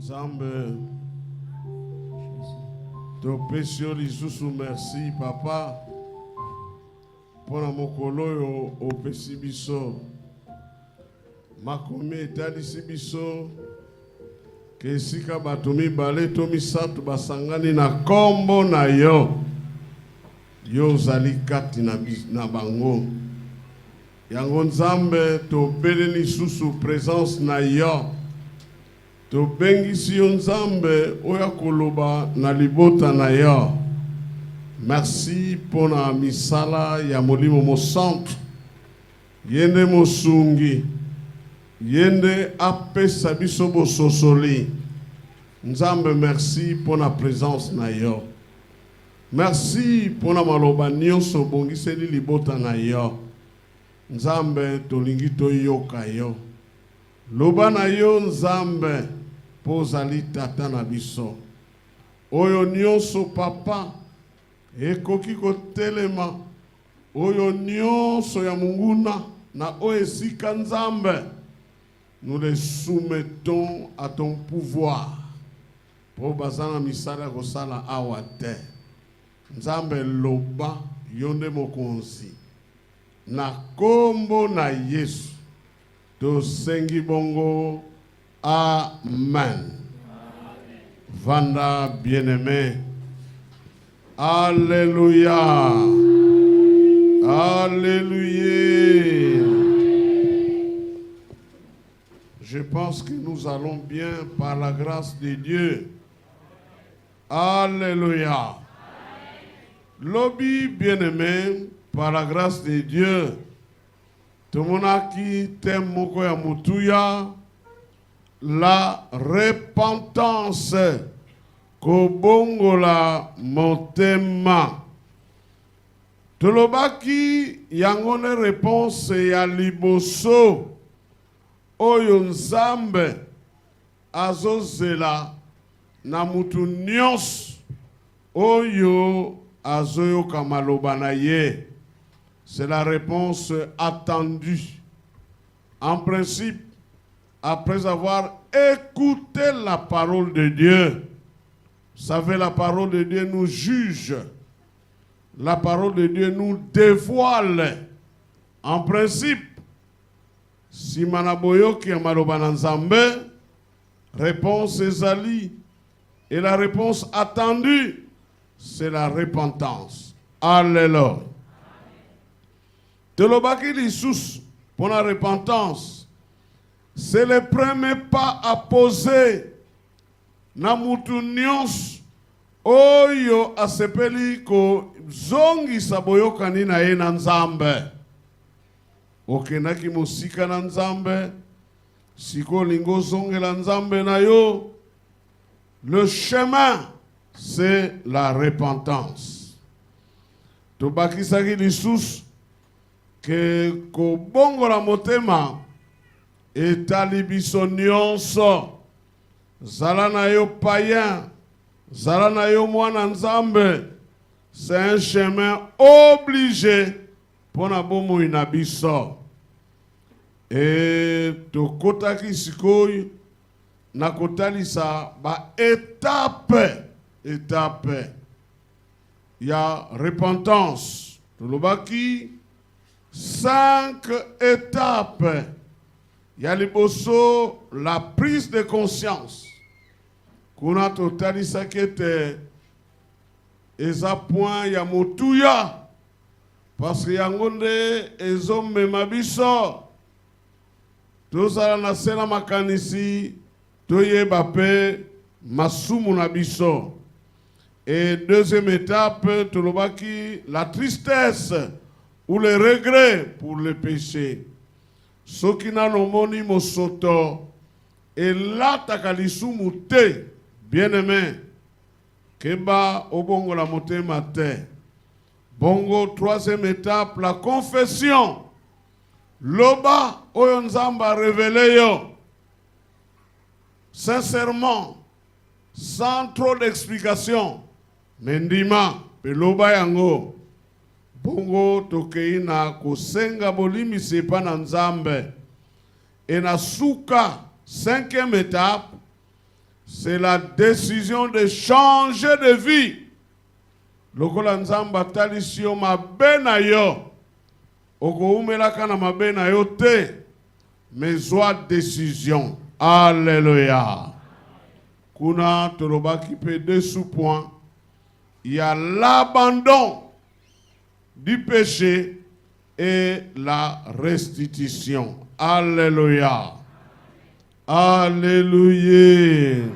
Nzambe, topesi yo lisusu merci papa pona mokolo oyo opesi biso makomi etalisi biso ke esika bato mibale to misato basangani na kombo na yo yo ozali kati na bango yango Nzambe tobeli lisusu présence na yo tobengisi yo Nzambe oya koloba na libota na yo. Merci pona misala ya molimo mosantu yende mosungi yende apesa biso bososoli. Nzambe merci pona présence na yo. Merci pona maloba nyonso bongiseli libota na yo. Nzambe tolingi toyoka yo. Loba na yo Nzambe pozali tata na biso. Oyo nyonso papa ekoki kotelema. Oyo nyonso ya munguna na oyo esika Nzambe. Nous les soumettons à ton pouvoir. Po bazana misala kosala awa te. Nzambe loba yonde mokonzi. Na kombo na Yesu. To sengi bongo. Amen. Vanda bien-aimé. Alléluia. Alléluia. Je pense que nous allons bien par la grâce de Dieu. Alléluia. Lobby bien-aimé, par la grâce de Dieu. Tomonaki temoko ya mutuya. La repentance kobongola motema. Tolobaki yangone réponse ya liboso oyo Nzambe azozela na mutu nyonso oyo azoyoka maloba na ye. C'est la réponse attendue. En principe, après avoir écouté la parole de Dieu, vous savez, la parole de Dieu nous juge. La parole de Dieu nous dévoile. En principe, si manaboyoki ya maloba na Nzambe, réponse ezali. Et la réponse attendue, c'est la repentance. Alléluia. Telobaki lisusu pour la repentance, c'est le premier pas à poser. Na mutu nyonso oyo asepeli ko zongisa boyokani na ye na Nzambe. Okendaki mosika na Nzambe, siko lingo zongela Nzambe na yo. Le chemin, c'est la repentance. Tobakisaki lisusu ke kobongola motema etali biso nyonso. Zala na yo païen, zala na yo mwana Nzambe, c'est un chemin obligé pour na bomoi na biso. Et tokotaki sikoyi na kotalisa ba étape ya repentance. Tolobaki 5 étapes. Ya liboso la prise de conscience. Kuna totalisa kete eza point ya motuya. Parce que yangonde ezomema biso. Tozala na sena makanisi toyeba pe masumu na biso. Et deuxième étape, tolobaki la tristesse ou le regret pour le péché. Sokina nomoni mosoto et la takalisumu te, bien-aimé, keba obongo la motema te. Bongo, troisième étape, la confession. Loba oyo Nzamba révélé yo. Sincèrement, sans trop d'explications. Mendima, peloba yango. Bongo tokei na kosenga bolimi sepa na Nzambe. Et na suka, cinquième étape, c'est la décision de changer de vie. Lokola nzamba talisi yo mabe na yo, okoumelaka na mabe na yo te, mais zwa décision. Alléluia. Kuna tolobaki pe 2 sous-points. Il y a l'abandon du péché et la restitution. Alléluia. Alléluia.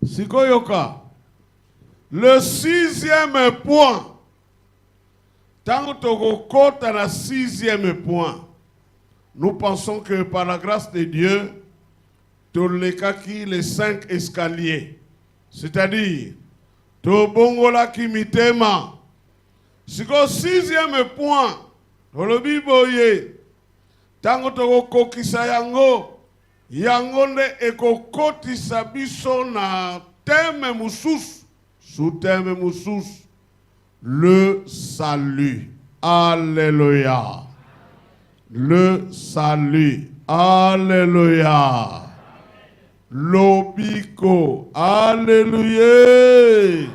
Sikoyoka. Le 6e point. Tant que tu as le 6e point, nous pensons que par la grâce de Dieu, tu as les 5 escaliers. C'est-à-dire, tu as ki mitema. Si le 6e point, dans le Bible, tant que tu as kokisa yango, yango ne ekokotisa biso na teme musus, sous teme musus, le salut. Alléluia. Le salut. Alléluia. Lobiko. Alléluia.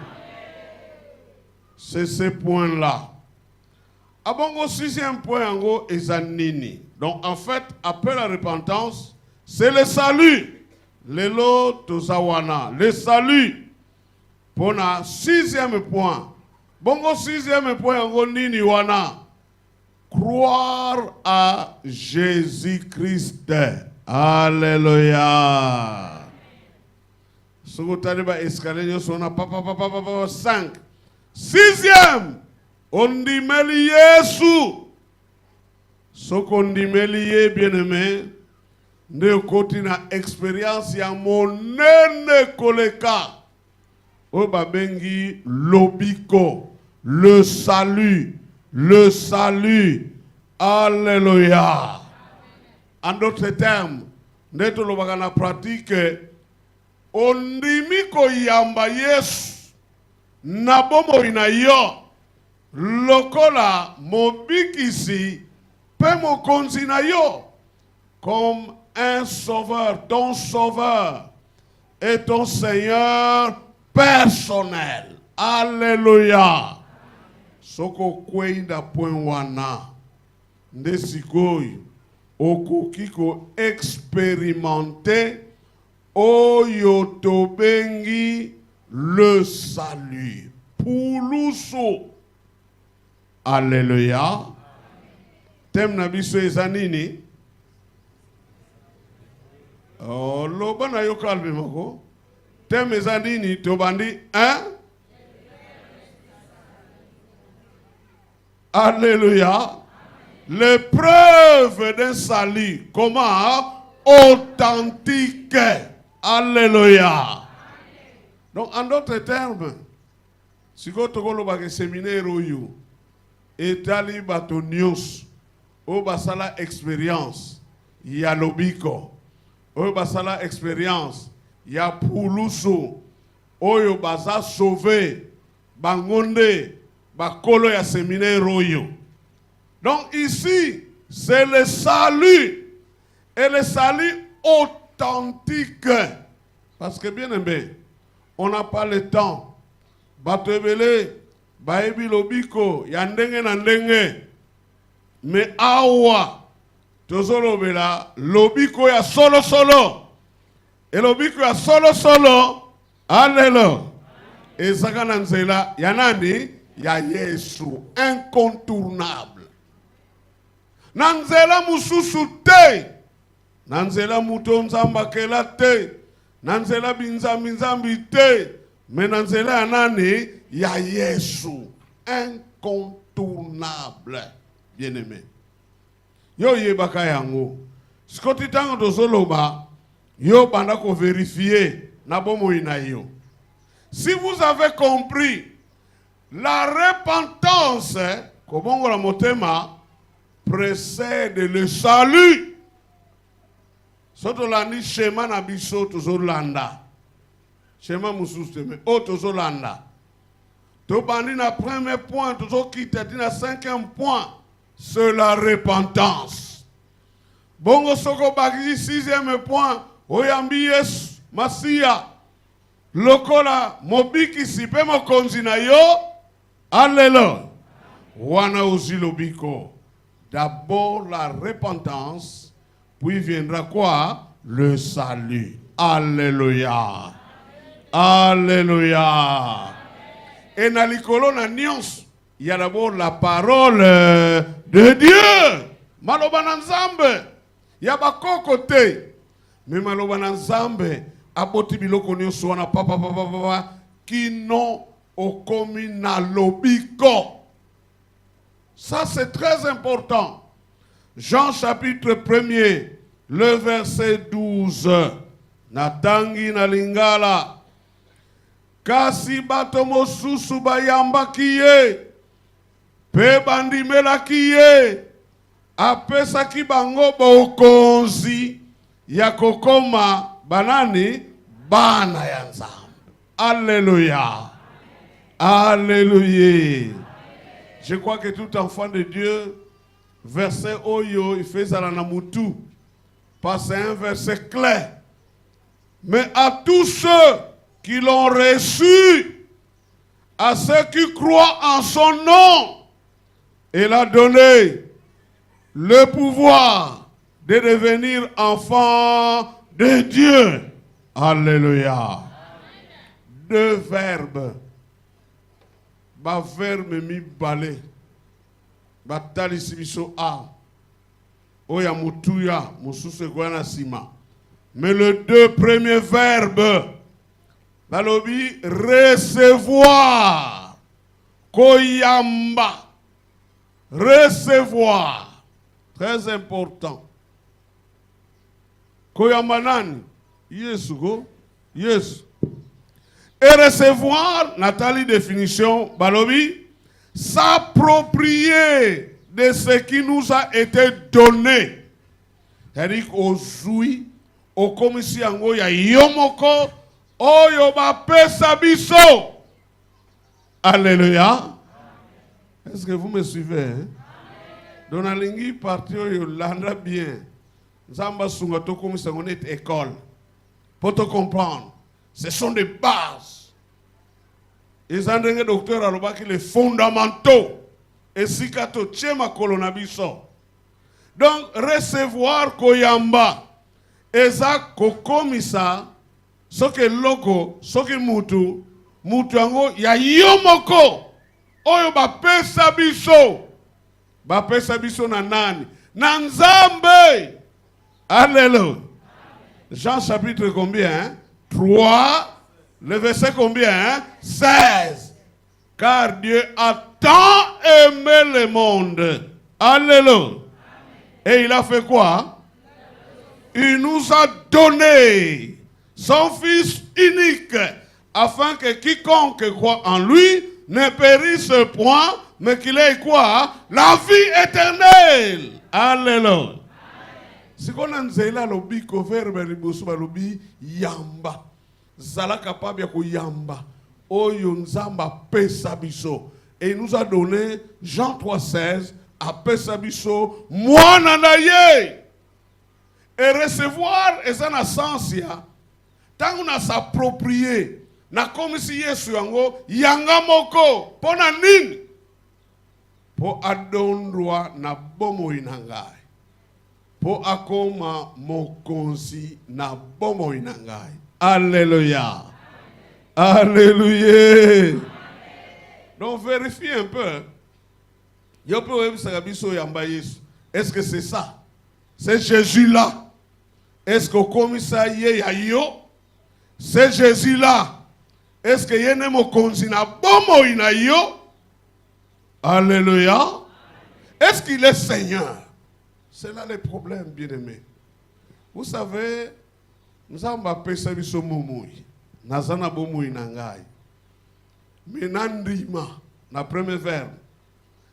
C'est ce point-là. Ah bon, au 6e point, en gros, ezanini. Donc, en fait, après la repentance, c'est le salut. Lelo tozawana. Le salut. Pour le 6e point. Bon, au 6e point, en gros, nini wana. Croire à Jésus-Christ. Alléluia. Ce que tu as dit, escalier, on a 5. 6e, on dit Jésus. Ce qu'on dit bien-aimé, ne continue expérience ya monene koleka. Obabengi lobiko, le salut. Le salut. Alléluia. En d'autres termes, nous avons pratique. Ondimiko yamba Yesu. Nabomo inayo. Lokola mobikisi. Pemo konzinayo. Comme un sauveur. Ton sauveur. Et ton Seigneur personnel. Alléluia. Soko kwenda point wana ndesikoi okokiko expérimenter oyo tobengi le salut puluso. Alléluia. Tem na biso ezanini loba na yo kalbe mako tem ezanini tobandi Alléluia. L'épreuve d'un salut. Comment? Authentique. Alléluia. Donc, en d'autres termes, si vous avez un séminaire et tali batonios, ou basala expérience, il y a l'obiko, ou basala expérience, il y a puluso, ou basa sauvé, bangonde, bakolo ya séminaire royo. Donc ici, c'est le salut. Et le salut authentique. Parce que bien aimé, on n'a pas le temps. Batebele, baebi lobiko, yandenge na ndenge. Mais awa, tozolo bela, lobiko ya solo solo. Et lobiko ya solo solo. Alléluia. Et zakana nzela, yanani? Ya Yesu, incontournable. Nanzela mususu te. Nanzela muto nzamba kela te. Nanzela binzambi te. Mais nanzela anani ya Yesu, incontournable. Bien-aimé. Yo yebaka yango. Skoti tango dozoloba, yo banda ko vérifier na bomo ina yo. Si vous avez compris la repentance, comment la motema précède le salut. Soto landi schéma na biso tozolanda. Schéma mususu o tozolanda. To bandi na premier point tozokita na 5e point, c'est la repentance. Bongo soko bagi 6e point, oyambi Yesu, Masia lokola mobiki sipe mokonzi na yo. Alléluia. Wana uzilobiko. D'abord la repentance, puis viendra quoi? Le salut. Alléluia. Alléluia. Et dans l'icône, il y a d'abord la parole de Dieu. Maloba nzambe. Il y a bako côté. Mais maloba nzambe. Aboti biloko nyonso wana papa kino okomi na lobiko. Ça c'est très important. Jean chapitre 1er, le verset 12. Natangi na lingala. Kasi bato mosusu bayambaki ye. Pe bandimelaki ye. Apesaki bango bokonzi ya kokoma banani bana ya Nzambe. Alléluia. Alléluia. Je crois que tout enfant de Dieu, verset Oyo, il fait ça dans Moutou. Parce que c'est un verset clair. Mais à tous ceux qui l'ont reçu, à ceux qui croient en son nom, il a donné le pouvoir de devenir enfants de Dieu. Alléluia. Deux verbes. Ba verbe mi balé. Ba tali sibiso a. Oya mutuya mususu gwana sima. Mais les deux premiers verbes, balobi recevoir, koyamba, recevoir, très important. Koyamba nani? Yes, go, yes. Et recevoir, Nathalie définition, balobi, s'approprier de ce qui nous a été donné. C'est-à-dire qu'au joui, au komisi yango ya yomoko oyo bapesa biso. Alléluia. Est-ce que vous me suivez? Hein? Donalingi parti oyo landa bien. Nzamba sunga to komisi yango net école. Pour te comprendre, ce sont des bases. Ils ont dit docteur alobaki les fondamentaux. Et si kato tchema kolonabiso. Donc recevoir koyamba. Eza kokomisa soke loko soke mutu yango ya yomoko oyo bapesa biso na nani na Nzambe. Alléluia. Jean chapitre combien hein? 3 le verset combien hein? 16. Car Dieu a tant aimé le monde. Alléluia. Et il a fait quoi? Il nous a donné son Fils unique, afin que quiconque croit en lui ne périsse point, mais qu'il ait quoi? La vie éternelle. Alléluia. Si on a nzela lobi verbe liboso lobi yamba, zala capable ya ko yamba, oyo nzamba pesa biso. Et il nous a donné Jean 3,16 à pesa biso mwana na ye. Et recevoir est un sens ya. Tant on a s'approprier, na comme si Yesu yango yanga moko pona nini? Po adondwa na bomo inangai. Po akoma mokonzi na bomo inangai. Alléluia. Alléluia. Donc vérifiez un peu. Yo peut vous sabiso yamba Yesu. Est-ce que c'est ça? C'est Jésus-là. Est-ce que comme ça y a yo? C'est Jésus-là. Est-ce que y ne mo konzina bomo ina yo? Alléluia. Est-ce qu'il est Seigneur? C'est là le problème, bien-aimé. Vous savez, nous avons appelé ça biso momoi. Nazana bomo ina ngai. Menandima na premier verbe.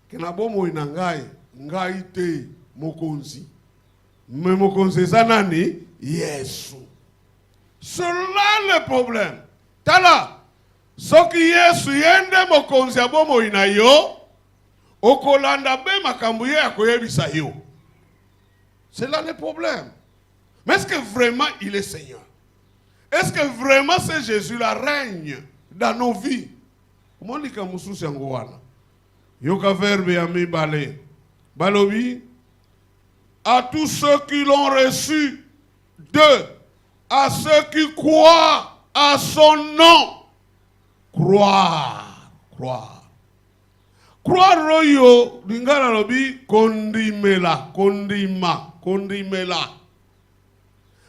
Que na bomo ina ngai, ngai te mokonzi. Mais mokonzi zanani Yesu. C'est là le problème. Tala, ce qui Yesu yende mokonzi abomo ina yo, okolanda be makambu ye akoyebisa yo. C'est là le problème. Mais est-ce que vraiment il est Seigneur? Est-ce que vraiment ce Jésus-là règne dans nos vies? Comment dit que Moussou Sangouana? Yoka verbe yami balé. Balobi, à tous ceux qui l'ont reçu, à ceux qui croient à son nom. Croire. Croire royo, lingala lobi, kondimela.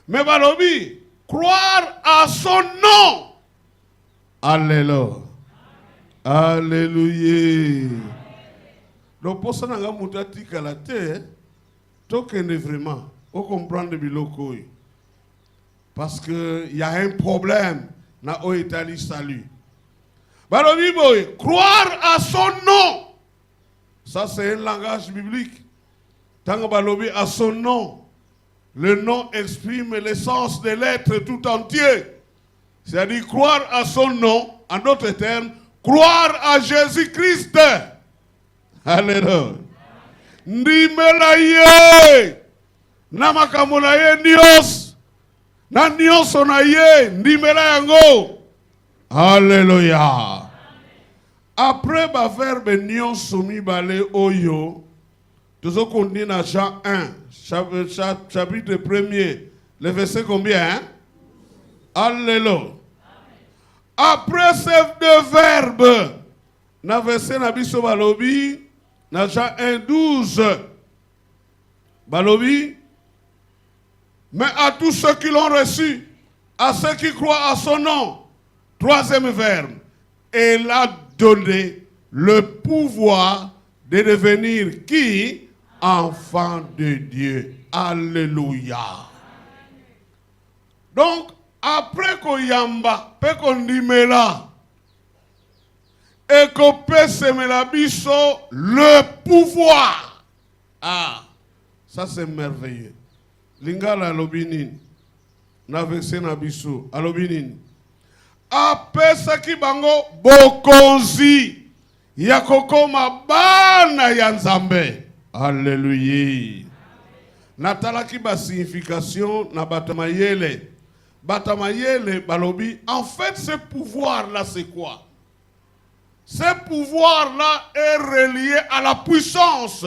Mais balobi, croire à son nom. Alléluia. Alléluia. Donc pour ça, nous avons dit que la terre, tout est vraiment, on comprend de biloko. Parce qu'il y a un problème dans l'Italie salut. Balobi boy, croire à son nom. Ça c'est un langage biblique. Tant que balobi à son nom, le nom exprime l'essence de l'être tout entier. C'est-à-dire croire à son nom, en d'autres termes, croire à Jésus-Christ. Alléluia. Ndimela ye. Namakamula ye nios. Na nios na ye. Ndimela yango. Alléluia. Après ba verbe nios soumi balé oyo. Tout ce qu'on dit dans Jean 1, chapitre 1er, le verset combien? Hein? Alléluia. Après ces deux verbes, dans le verset Nabiso Balobi, dans Jean 1, 12, Balobi, mais à tous ceux qui l'ont reçu, à ceux qui croient à son nom, troisième verbe, elle a donné le pouvoir de devenir qui? Enfant de Dieu. Alléluia. Donc, après qu'on yamba, pe qu'on dimela, et qu'on peut semer la biso, le pouvoir. Ah, ça c'est merveilleux. Lingala lobinin, na verset na biso, alobinin. Après ça qui bango, bokonzi, yakoko mabana yanzambe. Alléluia. Natala ki ba signification na batamayele. Batamayele balobi. En fait, ce pouvoir-là, c'est quoi? Ce pouvoir-là est relié à la puissance.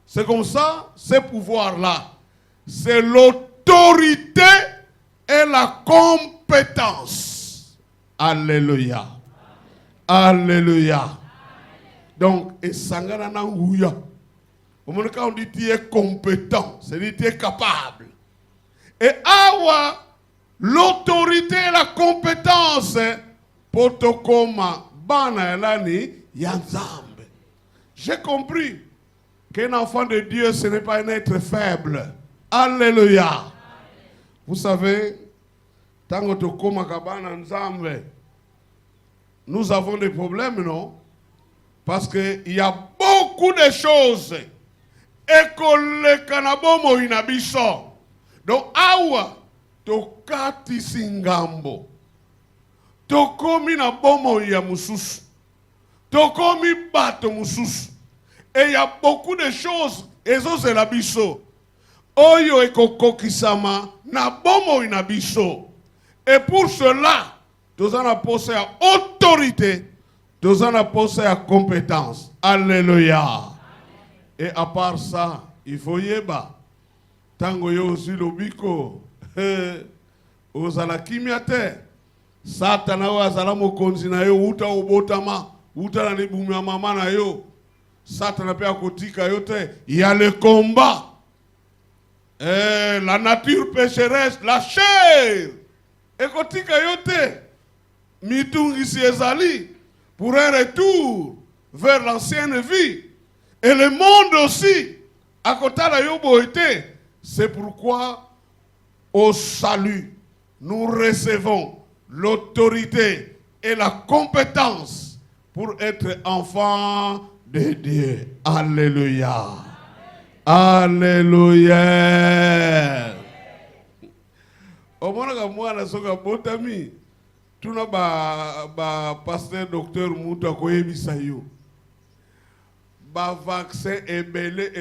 C'est comme ça, ce pouvoir-là, c'est l'autorité et la compétence. Alléluia. Alléluia. Donc, et sangana na ouya. Au moment où on dit tu es compétent, c'est-à-dire tu es capable. Et awa, l'autorité et la compétence, potokoma bana elani yanzambe. J'ai compris qu'un enfant de Dieu, ce n'est pas un être faible. Alléluia. Vous savez, tango tokoma kabana nzambe, nous avons des problèmes, non? Parce qu'il y a beaucoup de choses. Et que le canabomo inabiso. Donc, awa, tokati singambo. Tokomi na bomo ya mususu. Tokomi bato mususu. Et il y a beaucoup de choses. Et ça, c'est la biso. Oyo ekoko kisama na bomo inabiso. Et pour cela, nous allons poser à autorité. Nous allons poser à compétence. Alléluia. Et à part ça, il faut yeba. Tango yo aussi lobiko. Ozala kimiate. Satana wa azala mokonzi na yo uta obotama. Uta na libumi ya mama na yo. Satana pe akotika yo te. Il y a le combat. La nature pécheresse, la chair. Ekotika yo te. Mitungi si ezali. Pour un retour vers l'ancienne vie. Et le monde aussi, à côté de la yoboïté, c'est pourquoi au salut, nous recevons l'autorité et la compétence pour être enfants de Dieu. Alléluia. Alléluia. Au moment où moi, je suis botami, tout le pasteur docteur Mouta Koyebisa yo. Ba vaccin ebele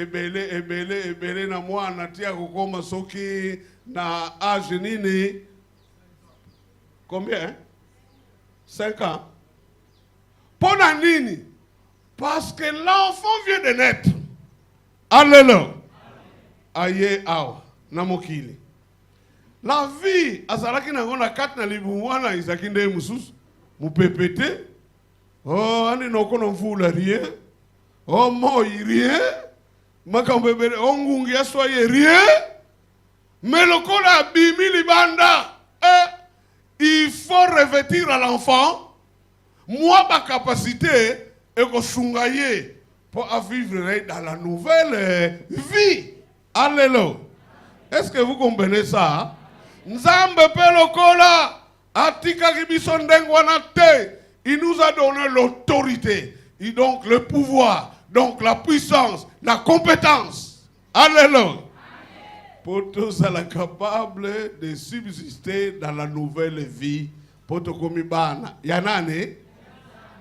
na moi natia kokoma soki na âge nini Combien? 5 ans. Pour nini? Parce que l'enfant vient de naître. Alléluia. Aye awa namokili. La vie azalaki nango na kati na libuwana izaki nde mususu mupepete. Oh ani nokono mvula rien. Oh moi rien. Makambebele ongungi aswaye rien. Mais le corps a bimi libanda. Il faut revêtir à l'enfant moi ma capacité et que sungaye pour vivre dans la nouvelle vie. Alléluia. Est-ce que vous comprenez ça? Nzambe pelokola atika kibiso ndengwana te. Il nous a donné l'autorité et donc le pouvoir, donc la puissance, la compétence. Alléluia. Pour tous être capable de subsister dans la nouvelle vie. Pour te komi bana. Yanane?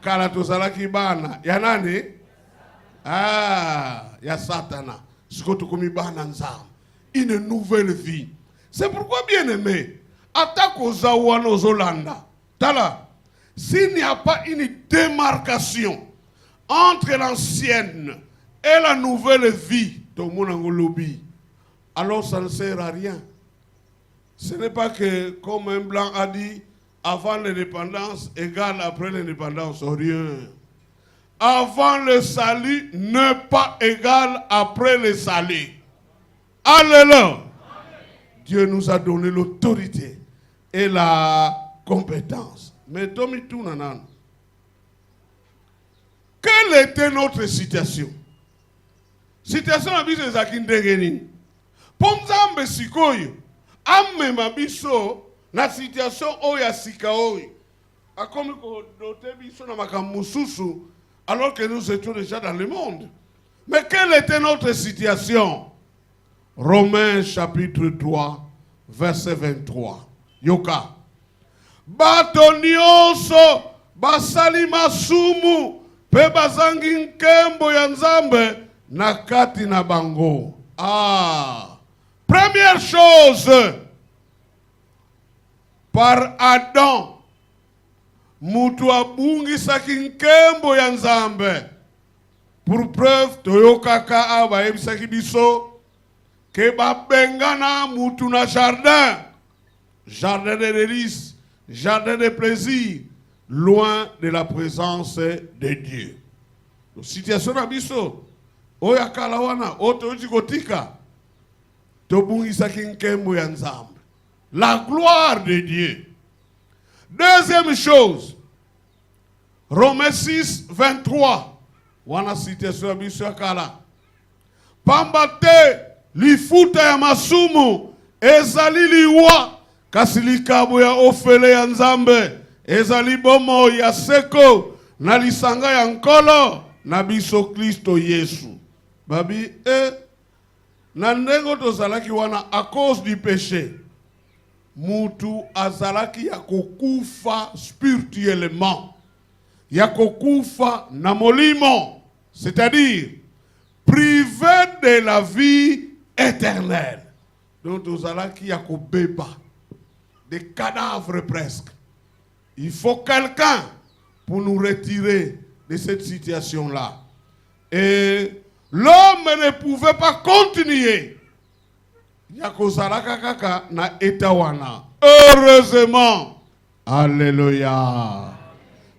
Kala tozalaki bana. Yanane? Ah, ya satana. Une nouvelle vie. C'est pourquoi, bien aimé, attaque aux Aouan, aux Hollanda. Tala, s'il n'y a pas une démarcation entre l'ancienne et la nouvelle vie, alors ça ne sert à rien. Ce n'est pas que, comme un blanc a dit, avant l'indépendance égale après l'indépendance, rien. Avant le salut n'est pas égal après le salut. Alléluia. Dieu nous a donné l'autorité et la compétence. Mais Tomi Tounanan, quelle était notre situation? Situation à biso ezaki ndengeni. Pomzambe sikoyo, amme mabiso na situation oya sika oyo. Akomi ko dote biso na makamususu. Alors que nous étions déjà dans le monde. Mais quelle était notre situation? Romains chapitre 3, verset 23. Yoka. Batonioso, basali masumu, pe bazangi nkembo ya Nzambe, nakati na bango. Ah. Première chose, par Adam, mutu abungisaki nkembo ya Nzambe. Pour preuve, toyokaka aba ebisaki biso ke babengana mutu na jardin. Jardin de délices, jardin de plaisir, loin de la présence de Dieu. La situation na biso oyakala wana otoji kotika tobungisaki nkembo ya Nzambe. La gloire de Dieu. Deuxième chose, Romains 6, 23. Wana situation ya biso ya kala. Pamba te lifuta ya masumu ezali liwa kasi likabo ya ofele ya Nzambe ezali bomo ya seko na lisanga ya nkolo na biso Kristo Yesu. Babi na ndengo tozalaki wana à cause du péché. Mutu azalaki ya kokufa spirituellement. Ya kokufa na molimo. C'est-à-dire, privé de la vie éternelle. Donc, tozalaki ya kobeba. Des cadavres presque. Il faut quelqu'un pour nous retirer de cette situation-là. Et l'homme ne pouvait pas continuer. Na etawana. Heureusement. Alléluia.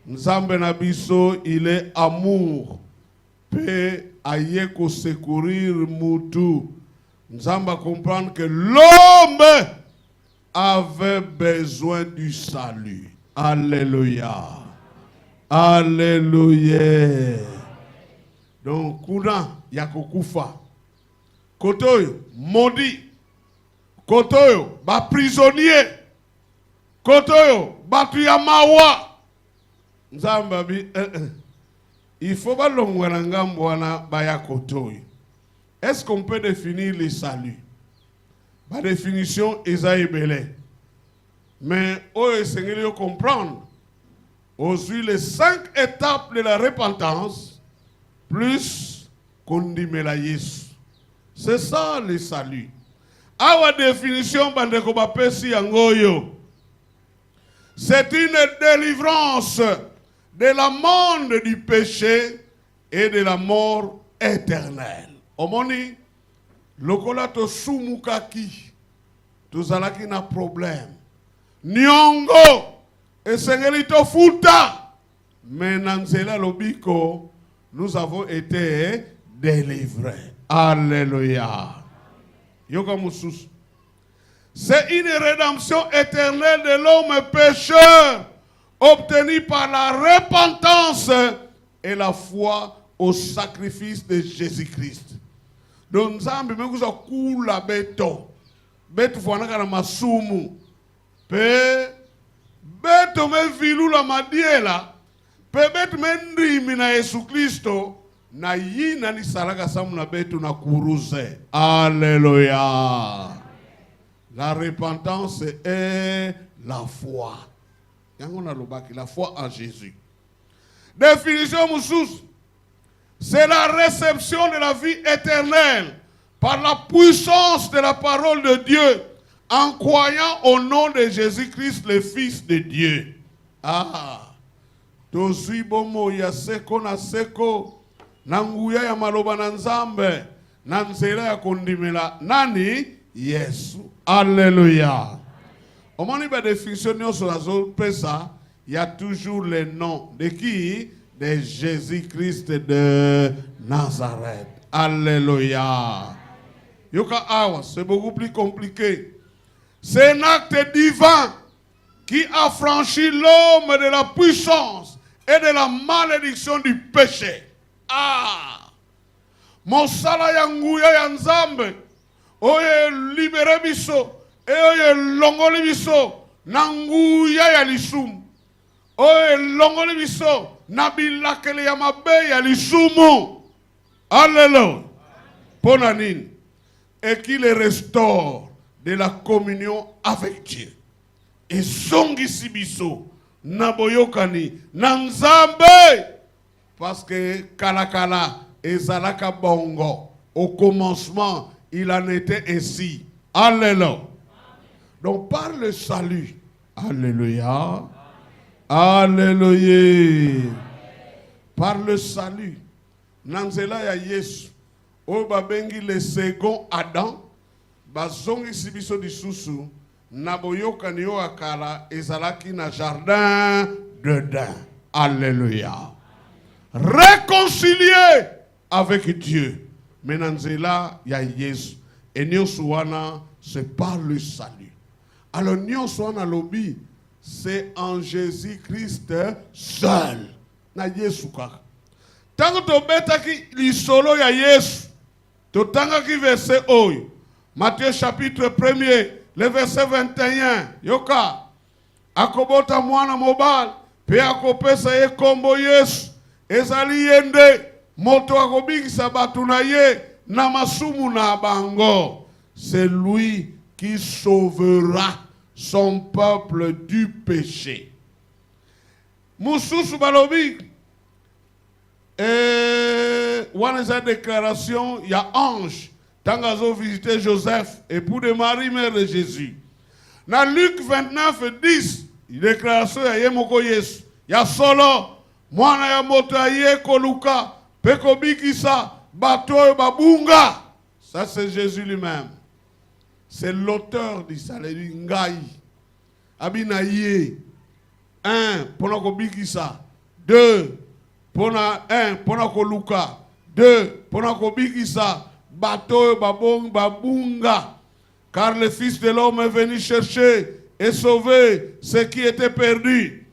Nzambe na biso, il est amour. Pe ayeko secourir mutu. Nzamba comprendre que l'homme avait besoin du salut. Alléluia. Alléluia. Donc, kuna yakokufa. Kotoyo, maudit. Kotoyo, ba prisonnier. Kotoyo, batu ya mawa. Nzamba bi, il faut pas l'ongwelanga mwana baya kotoyo. Est-ce qu'on peut définir le salut? La définition est belé. Mais on Seigneur comprendre. Aujourd'hui, les 5 étapes de la repentance, plus qu'on dit la Yesu. C'est ça le salut. À la définition, bandeko bapesi yangoyo. C'est une délivrance de la monde du péché et de la mort éternelle. Omoni, lokola to sumukaki, tozalaki na problème. Nyongo, esengeli to futa. Mais nanzela lobiko, nous avons été délivrés. Alléluia. Yoka mususu. C'est une rédemption éternelle de l'homme pécheur, obtenue par la repentance et la foi au sacrifice de Jésus-Christ. Donc, Nzambe mekuza kula beto. Beto fwanaka na masumu. Pe beto me vilu la madiela. Pe beto me ndimi na Yesu Kristo. Na yina ni salaka samu na beto na kuruze. Alléluia. La repentance est la foi. La foi en Jésus. Définition Moussous. C'est la réception de la vie éternelle par la puissance de la parole de Dieu en croyant au nom de Jésus-Christ, le Fils de Dieu. Ah. Tozui bomo ya seko na seko. Nanguya ya maloba na Nzambe. Nanzela ya kondimela. Nani? Yesu. Alléluia. Au moment où il y a des définitions sur la zone PESA, il y a toujours le nom de qui? De Jésus-Christ de Nazareth. Alléluia. Yoka awa, c'est beaucoup plus compliqué. C'est un acte divin qui a franchi l'homme de la puissance et de la malédiction du péché. Ah! Mosala yanguya ya Nzambe. Oye libere biso, oye longoli biso, nanguya ya lisumu. Oye longoli biso, nabilakele ya mabe ya lisumu. Alléluia. Ponanine. Et qu'il restaure de la communion avec Dieu. Et songi sibiso, naboyokani, nanzambe. Parce que kalakala, ezalaka bongo, au commencement, il en était ainsi. Alléluia. Donc par le salut. Alléluia. Alléluia. Par le salut. Nanzela ya Yesu. O babengi le second Adam. Bazongi sibiso di susu. Naboyoka niyo akala. Ezalaki na jardin d'Eden. Alléluia. Réconcilié avec Dieu. Menanzela ya Yesu. Et Nyoswana, c'est par le salut. Alors Nyoswana lobi, c'est en Jésus-Christ seul. Na Yesu kaka. Tango to beta ki lisolo ya Yesu. To tanga ki verset oyo. Matthieu chapitre 1er, le verset 21. Yoka. Akobota mwana mobile. Pe akopesa ye kombo Yesu. Ezali yende. Moto akobikisa batu na ye na masumu na bango. C'est lui qui sauvera son peuple du péché. Moussousou balobi. Wana sa déclaration, il y a ange. Tangazo visité Joseph, époux de Marie, mère de Jésus. Dans Luc 29, 10, déclaration ya yemoko Yesu. Ya solo, mwana ya moto ya ye koluka. Pekobikisa, bato babunga. Ça c'est Jésus lui-même. C'est l'auteur du salut. Ngai. Abinaye. 1, pona kobikisa. 2, pona 1, pona koluka. 2, pona kobikisa. Bato babunga. Car le Fils de l'homme est venu chercher et sauver ce qui était perdu.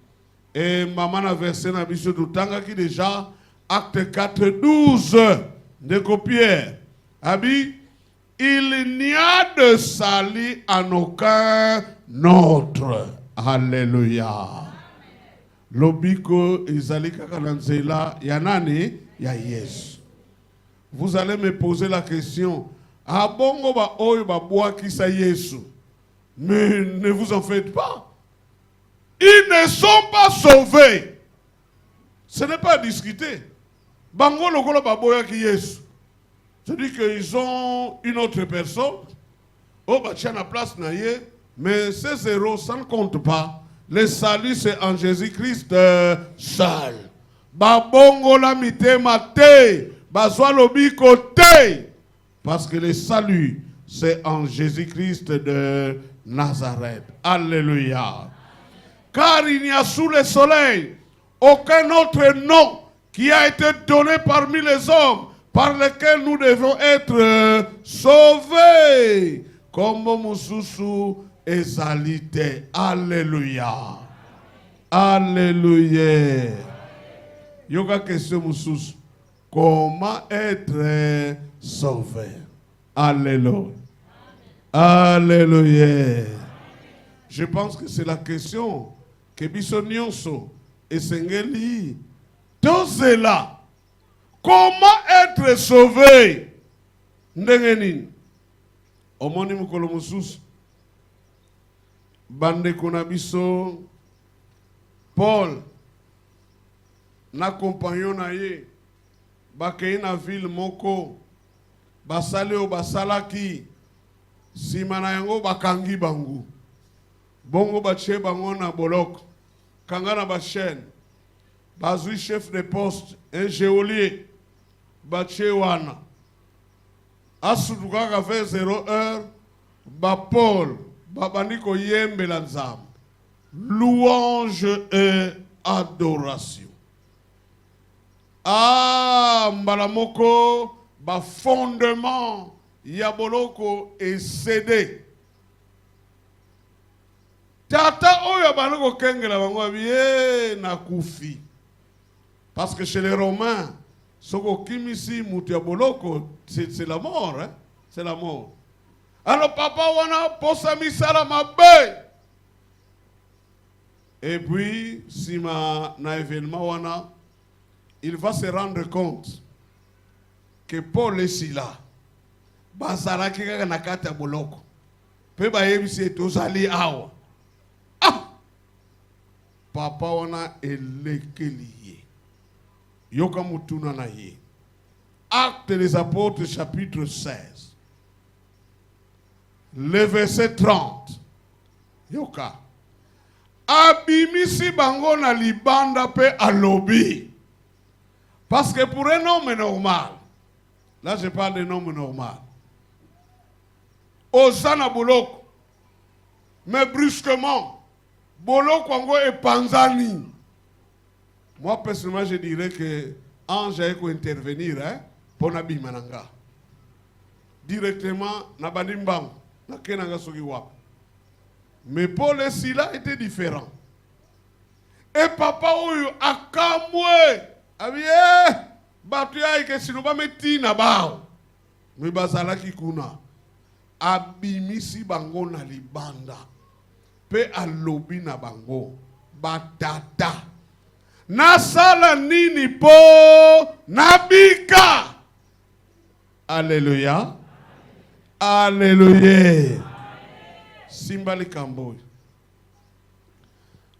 Et maman a versé dans Bichot Tanga qui déjà Acte 4, 12 de Pierre. Abi, il n'y a de salut en aucun autre. Alléluia. Lobiko izalika kananzela yanani ya Yesu. Vous allez me poser la question. Abongo ba oyo ba boa kisa Yesu. Mais ne vous en faites pas. Ils ne sont pas sauvés. Ce n'est pas à discuter. Bango lokolo baboya ki Yesu. C'est-à-dire qu'ils ont une autre personne. Oh, bah tiens la place na ye. Mais ces zéros, ça ne compte pas. Le salut, c'est en Jésus-Christ seul. Babongo la mitema te, bazwa lobiko te. Parce que le salut, c'est en Jésus-Christ de Nazareth. Alléluia. Car il n'y a sous le soleil aucun autre nom qui a été donné parmi les hommes par lequel nous devons être sauvés. Comme Mususu ezalite. Alléluia. Alléluia. Yoga question Mususu. Comment être sauvé? Alléluia. Alléluia. Je pense que c'est la question que Bissonionso et Sengeli. Tout cela. Comment être sauvé? Ndengenin. Omoni mukolo mususu. Bande konabiso. Paul. Na compagnon na ye. Bakei na ville moko. Basale o basalaki. Simana yango bakangi bangu. Bongo bache bango na bolok. Kangana bachen. Bazui chef de poste. Un geôlier. Bache wana. Asudukaka fait 0 heure. Ba Paul. Babaniko yembe la nzam. Louange et adoration. Ah, mbalamoko. Ba fondement. Yaboloko est cédé. Tata oyo banoko kengela bango biye na kufi. Parce que chez les Romains, soko kimisi mutu yaboloko, c'est la mort, hein? C'est la mort. Alors papa wana posa misala mabe. Et puis si na événement wana, il va se rendre compte que Paul est si là. Bazalaki kaka na kati ya boloko. Pe ba yebisi tozali awa. Ah! Papa wana elekeliye. Yoka mutuna na ye. Actes des Apôtres chapitre 16. Le verset 30. Yoka. Abimisi bango na libanda pe alobi. Parce que pour un homme normal, là je parle d'un homme normal. Osana boloko. Mais brusquement, boloko ango et panzani. Moi personnellement je dirais que ange a intervenir hein, pour nabi mananga. Directement na banimbango na kenanga soki wap. Mais Paul et Sila étaient différents. Et papa oyo akamwe abiye batu ya ike sinuba meti na bao. Mais bazalaki kuna. Abimisi bango na libanda pe alobi na bango batata nasala nini po nabika. Alléluia. Alléluia. Simbali Kamboy.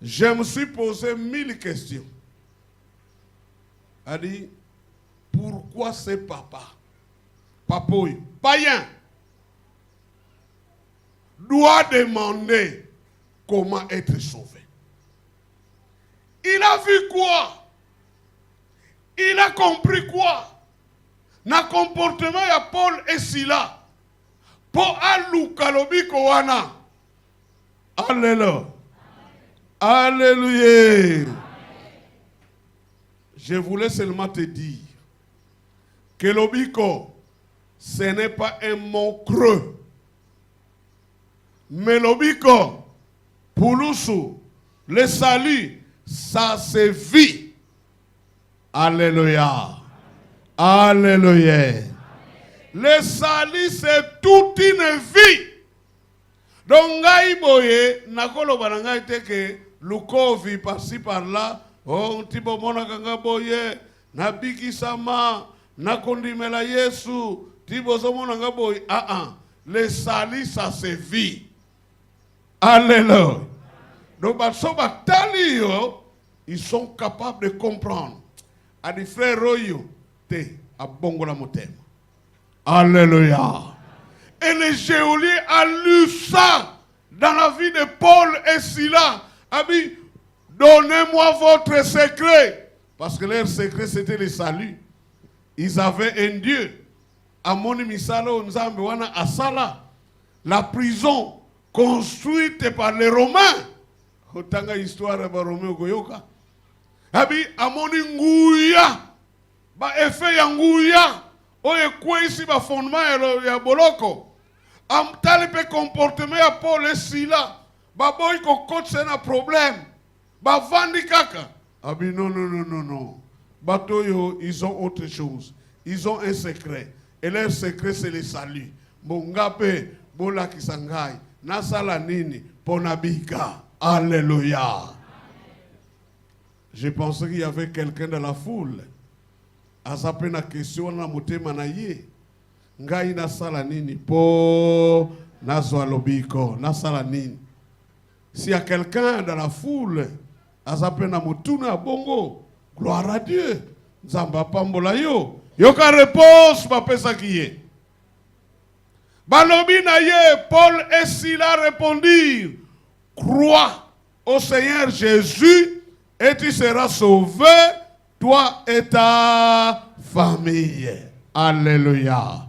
Je me suis posé 1000 questions. A dit pourquoi c'est papa papoy païen doit demander comment être sauvé. Il a vu quoi? Il a compris quoi? Na comportement ya Paul et Sila. Pour aluka lobiko wana. Alléluia. Alléluia. Je voulais seulement te dire que lobiko, ce n'est pas un mot creux. Mais lobiko, pulusu, le salut, ça se vit. Alléluia. Alléluia. Le salut, c'est toute une vie. Donc, gaïboye, nakolo bananga te que lukovi par-ci par-là, oh, tipo mona kanga boye, nabiki sama, nakondimela Yesu, tipo somona boye, le salut, ça se vit. Alléluia. Donc, ils sont capables de comprendre. A des frères royaux, te, a bongola motem. Alléluia. Et le geôlier a lu ça dans la vie de Paul et Sila. Abi, donnez-moi votre secret. Parce que leur secret, c'était le salut. Ils avaient un Dieu. Amoni misalo nzambe wana asala. La prison construite par les Romains. Otanga histoire ba Romain goyoka. Abi amoni nguya. Ba effet ya nguya. Oye kwa isi ba fondement ya boloko. Am talipe comportement ya Paul et Sila. Ba boy ko coach na problème. Ba vandi kaka. Abi non. Batoyo, ils ont autre chose. Ils ont un secret. Et leur secret, c'est le salut. Bongape, bola kisangai, nasala nini, ponabika. Alléluia. Je pensais qu'il y avait quelqu'un dans la foule. Azape na question na motema na ye. Ngai nasala nini, po nazwa lobiko, nasala nini. S'il y a quelqu'un dans la foule, azape na motuna bongo, gloire à Dieu. Nzamba pambola yo. Yoka réponse bapesa kiye. Balobi na ye, Paul et Sila répondirent, crois au Seigneur Jésus et tu seras sauvé, toi et ta famille. Alléluia.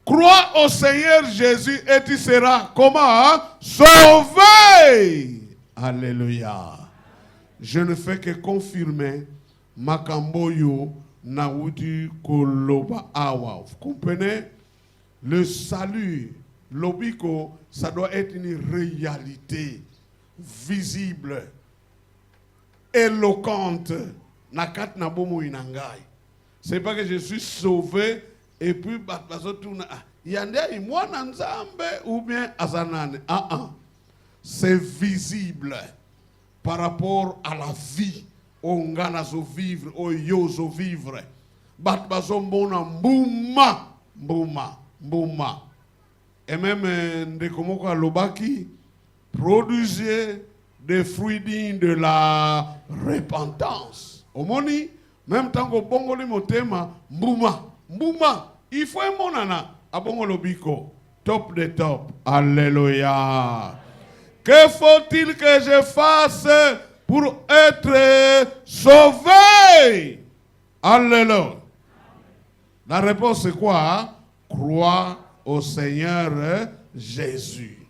Crois au Seigneur Jésus et tu seras comment? Sauvé. Alléluia. Je ne fais que confirmer Makamboyo Naouti Koloba Awa. Vous comprenez? Le salut, l'obiko, ça doit être une réalité visible, éloquente. Nakat Nabomo Inangai. C'est pas que je suis sauvé et puis Yande moi Nanzambe ou bien Azanane. C'est visible. Par rapport à la vie, on gagne à vivre, on yozo vivre. Batbazo mbona mbouma. Et même de komoko lobaki produisait des fruits dignes de la repentance. Omoni, même tant que bongo li motema mbouma. Il faut un monana à bongo lobiko. Top de top. Alléluia. Que faut-il que je fasse pour être sauvé? Alléluia. La réponse c'est quoi? Crois au Seigneur Jésus.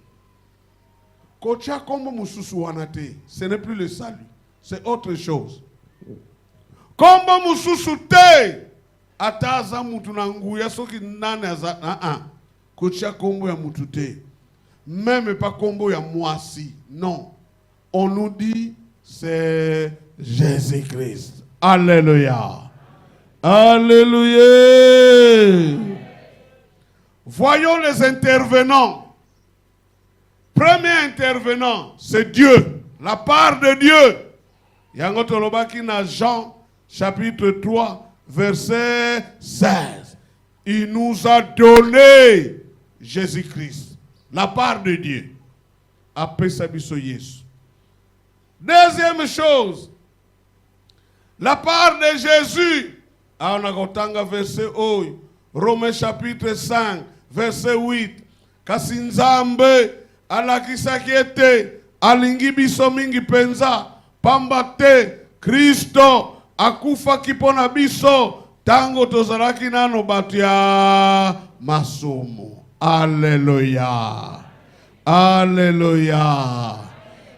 Kocha kombo mususu wanate, ce n'est plus le salut, c'est autre chose. Kombo mususu te, ataza mutu na nguya soki nane aza, kocha kombo ya mutu te. Même pas combo ya moisi. Non. On nous dit c'est Jésus-Christ. Alléluia. Alléluia. Voyons les intervenants. Premier intervenant, c'est Dieu. La part de Dieu. Yangotolobaki na Jean chapitre 3 verset 16. Il nous a donné Jésus-Christ. La part de Dieu. Après Sabiso Yesu. Deuxième chose. La part de Jésus. On a gotanga verset 8. Romains chapitre 5 verset 8. Kasinzambe alakisakiete alingi biso mingi penza pambate Kristo akufa kipona biso tango tozalaki nano batu ya masumu. Alléluia. Alléluia.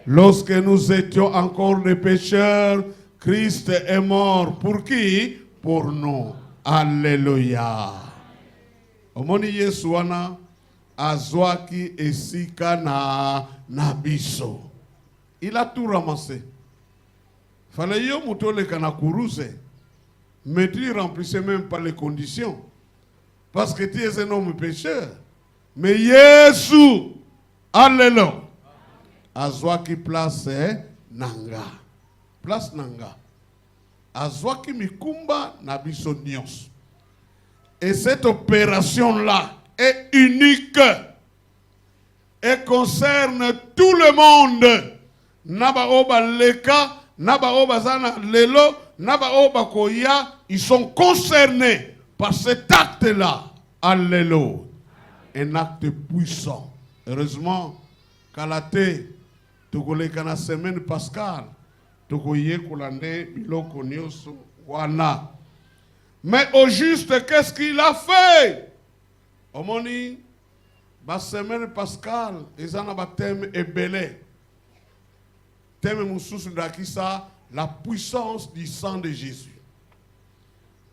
Lorsque nous étions encore des pécheurs, Christ est mort. Pour qui? Pour nous. Alléluia. Omoni Yesu wana azwaki esika na biso. Il a tout ramassé. Fallait yo mutole kana kuruze. Mais tu remplissais même pas les conditions. Parce que tu es un homme pécheur. Mais Yesu, alléluia, azwaki place nanga. Place nanga. Azwaki mikumba na biso nyos. Et cette opération-là est unique. Et concerne tout le monde. Naba oba leka, naba oba zana lelo, naba oba koya, ils sont concernés par cet acte-là. Alléluia. Un acte puissant. Heureusement, Kalate, tukoleka na semaine pascale, tukoye kolande biloko nyonso wana. Mais au juste, qu'est-ce qu'il a fait? Omoni, la semaine pascale, ils ont un thème ébélé. Thème moussous d'Akissa, la puissance du sang de Jésus.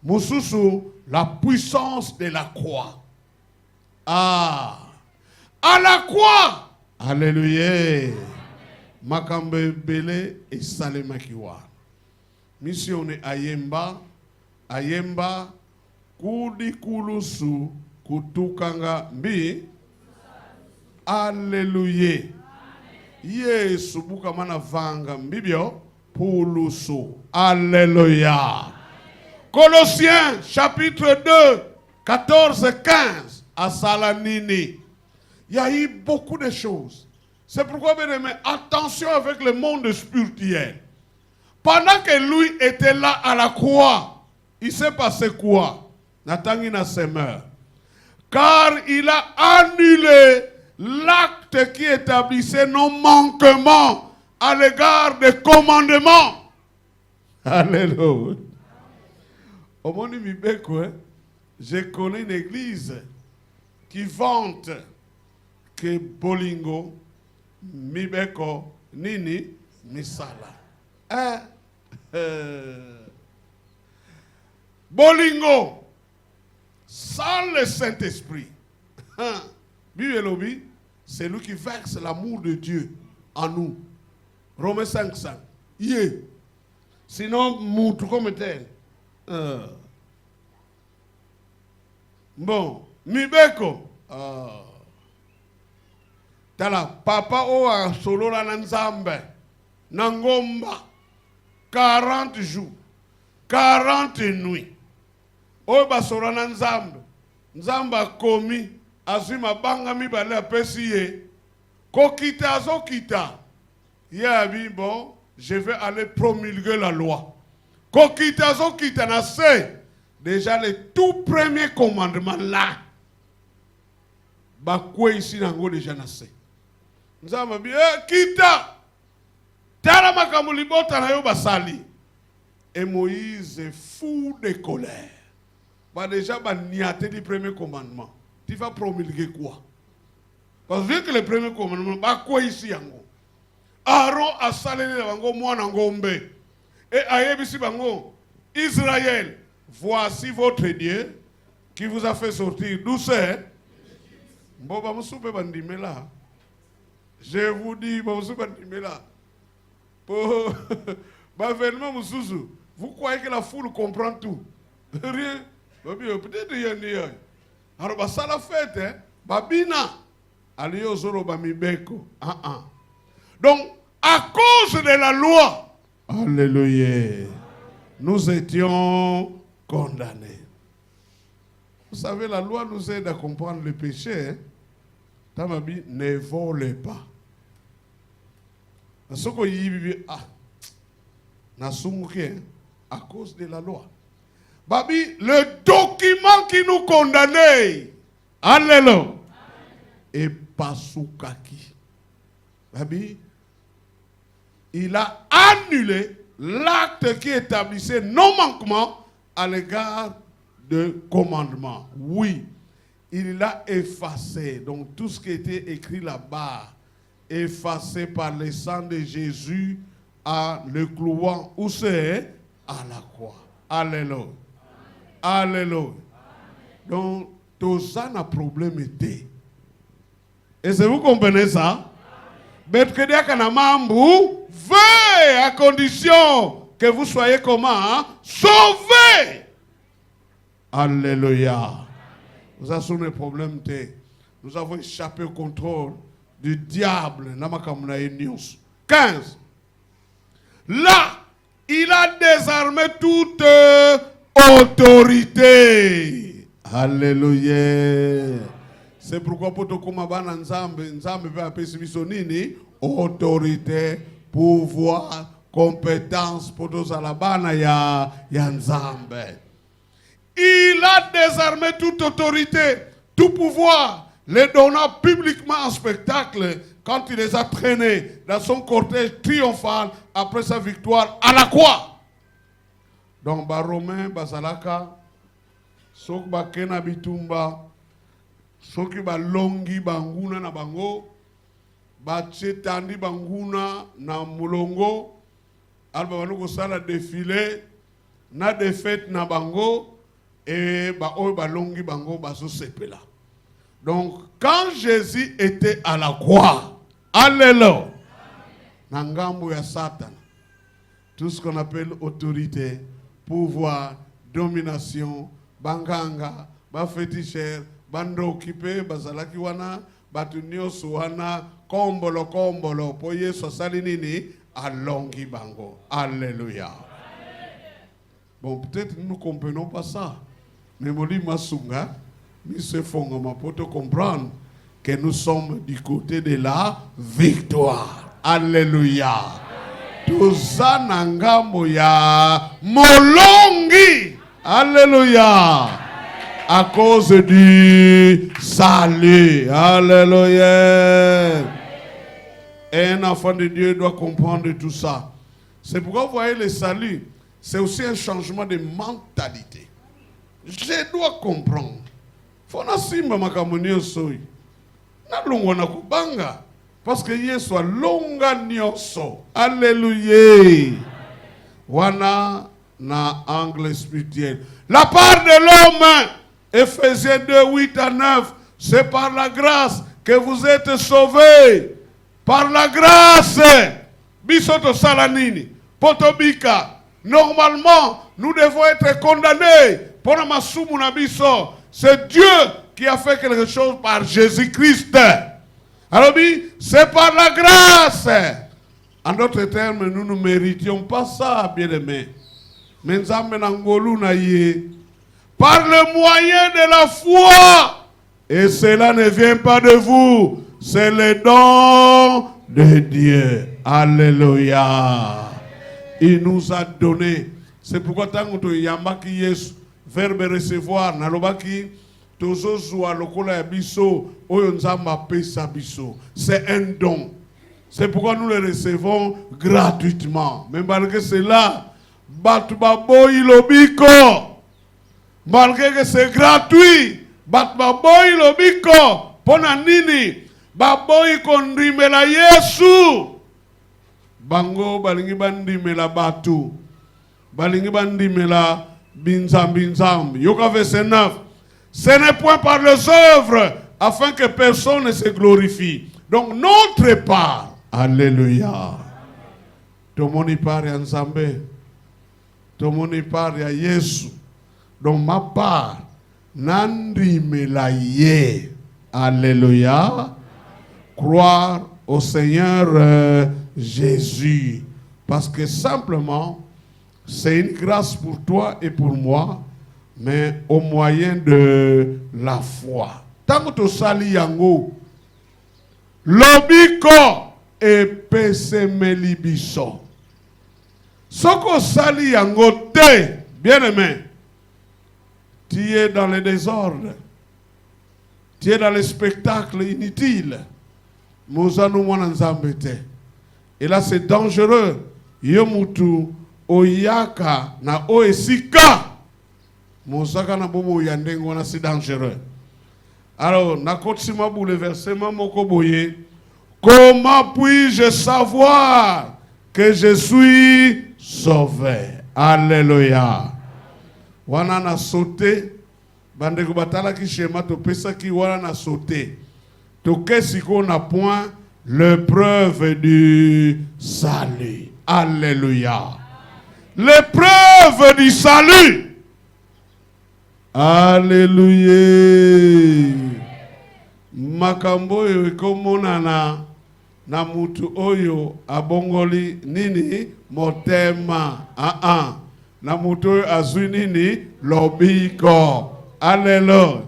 Moussous, la puissance de la croix. Ah, à la croix. Alléluia. Makambe ébélé et salemakiwa. Mission ayemba. Ayemba kudi kulusu kutukanga mbi. Alléluia. Yesu buka mana vanga mbibyo pulusu. Alléluia. Colossiens chapitre 2 14-15 à Salanini. Il y a eu beaucoup de choses. C'est pourquoi, bien aimé, attention avec le monde spirituel. Pendant que lui était là à la croix, il s'est passé quoi? Natangina se meurt. Car il a annulé l'acte qui établissait nos manquements à l'égard des commandements. Alléluia. Au monde Mibeko, je connais une église qui vante que Bolingo, Mibeko, Nini, Misala. Bolingo, sans le Saint-Esprit. Bibelobi, c'est lui qui verse l'amour de Dieu en nous. Romains 5:5. Yeah. Sinon, moutou comme tel. Bon, Mibeko. Tala, papa oa solo la nanzambe. Nangomba. 40 jours. 40 nuits. Oyo basora na nzambe. Nzambe akomi azima banga mibale apesi ye. Kokita azokita. Ye bon, je vais aller promulguer la loi. Kokita azokita na se. Déjà le tout premier commandement là. Bakwe ici nango déjà na se. Nzambe bi kita. Tala makambo libota na yo basali. Et Moïse est fou de colère. Bah déjà, bah niaté du premier commandement. Tu vas promulguer quoi? Parce que le premier commandement, bah quoi ici yango? Aaron a salé le bango moi nangombe. Et ayebisi bango, Israël, voici votre Dieu qui vous a fait sortir. D'où c'est? Bon bah moussoupe bandime là. Je vous dis, bah moussoupe bandime là. Pour bah vêtement moussousou. Vous croyez que la foule comprend tout? Rien. Peut-être qu'il y a. Alors, bah, ça la fête, hein? Babina. Allez, zoro bamibeko. Donc, à cause de la loi, alléluia, nous étions condamnés. Vous savez, la loi nous aide à comprendre le péché. Hein? Tamabi, ne volez pas. À cause de la loi. Babi, le document qui nous condamnait, alléluia, et Pasukaki. Babi, il a annulé l'acte qui établissait nos manquements à l'égard de commandements. Oui, il l'a effacé. Donc tout ce qui était écrit là-bas, effacé par le sang de Jésus à le clouant, où c'est? À la croix. Alléluia. Alléluia. Donc, tout ça n'a problème été. Et c'est vous comprenez ça? Mais que dire qu'un amambou veut à condition que vous soyez comment? Sauvés. Alléluia. Nous avons un problème. Nous avons échappé au contrôle du diable. 15. Là, il a désarmé toute autorité. Alléluia. C'est pourquoi pour tout comme Nzambe veut appeler nini autorité, pouvoir, compétence pour tous à la bana ya Nzambe. Il a désarmé toute autorité, tout pouvoir les donnant publiquement en spectacle quand il les a traînés dans son cortège triomphal après sa victoire à la croix. Donc, les Romains, Basalaka, Sok Bakena Bitumba, Soki Balongi Banguna na Bango, Bachetandi Banguna na Mulongo, Alba Banuko Sala défilé, na défaite na Bango, et Balongi Bango Baso Sepela. Donc, quand Jésus était à la croix, alléluia, Nangambo ya Satan, tout ce qu'on appelle autorité, pouvoir, domination, banganga, bafétichère, bando occupé, bazalaki wana, batunio suwana, kombolo, po yeso salinini, alongi bango. Alléluia. Bon, peut-être nous ne comprenons pas ça. Mais Moli Masunga, nous se font pour te comprendre que nous sommes du côté de la victoire. Alléluia. Tuza nangambo ya molongi. Alléluia. À cause du salut. Alléluia. Et un enfant de Dieu doit comprendre tout ça. C'est pourquoi vous voyez le salut, c'est aussi un changement de mentalité. Je dois comprendre. Fona simba makamunio soi. Na lungo na kubanga. Parce que Yesu longa nyoso. Alléluia. Wana na angle spirituel. La part de l'homme, Ephésiens 2, 8 à 9, c'est par la grâce que vous êtes sauvés. Par la grâce. Bisoto salanini. Potobika. Normalement, nous devons être condamnés. Pour la masumu na biso. C'est Dieu qui a fait quelque chose par Jésus-Christ. Alors, c'est par la grâce. En d'autres termes, nous ne méritions pas ça, bien-aimés. Mais nous avons par le moyen de la foi. Et cela ne vient pas de vous. C'est le don de Dieu. Alléluia. Il nous a donné. C'est pourquoi tant que tu yambaki Yesu, verbe recevoir, nalobaki, tozozoa lokola ya biso, oyo nzamba pesa biso. C'est un don. C'est pourquoi nous le recevons gratuitement. Mais malgré cela, Batbaboy lobiko. Malgré que c'est gratuit, Batbaboy lobiko. Pona nini? Baboy kondrimela Yesu. Bango balingi bandimela batu. Balingi bandimela binzam. Yoka verset 9. Ce n'est point par les œuvres afin que personne ne se glorifie. Donc notre part. Alléluia. Tomoni part ya Nzambe. Tomoni part ya Yesu. Donc ma part. Nandimela ye. Alléluia. Croire au Seigneur Jésus. Parce que simplement, c'est une grâce pour toi et pour moi, mais au moyen de la foi. Tant que tu sali yango, lobiko et pesemeli biso. Soko sali yango te, bien aimé, tu es dans le désordre, tu es dans le spectacle inutile. Et là c'est dangereux. Yomutu oyaka na oesika. Mosaka na bobo yandengo na c'est dangereux. Alors, na kotsima bouleversement moko boye. Comment puis-je savoir que je suis sauvé? Alléluia. Wana na sauté. Bandeko batala ki shema to pesa ki wana na sauté. To kesi ko na point l'épreuve du salut. Alléluia. L'épreuve du salut. Alléluia. Makambo oyo ekomonana na mutu oyo abongoli nini motema. Na mutu oyo azwi nini lobiko. Alléluia.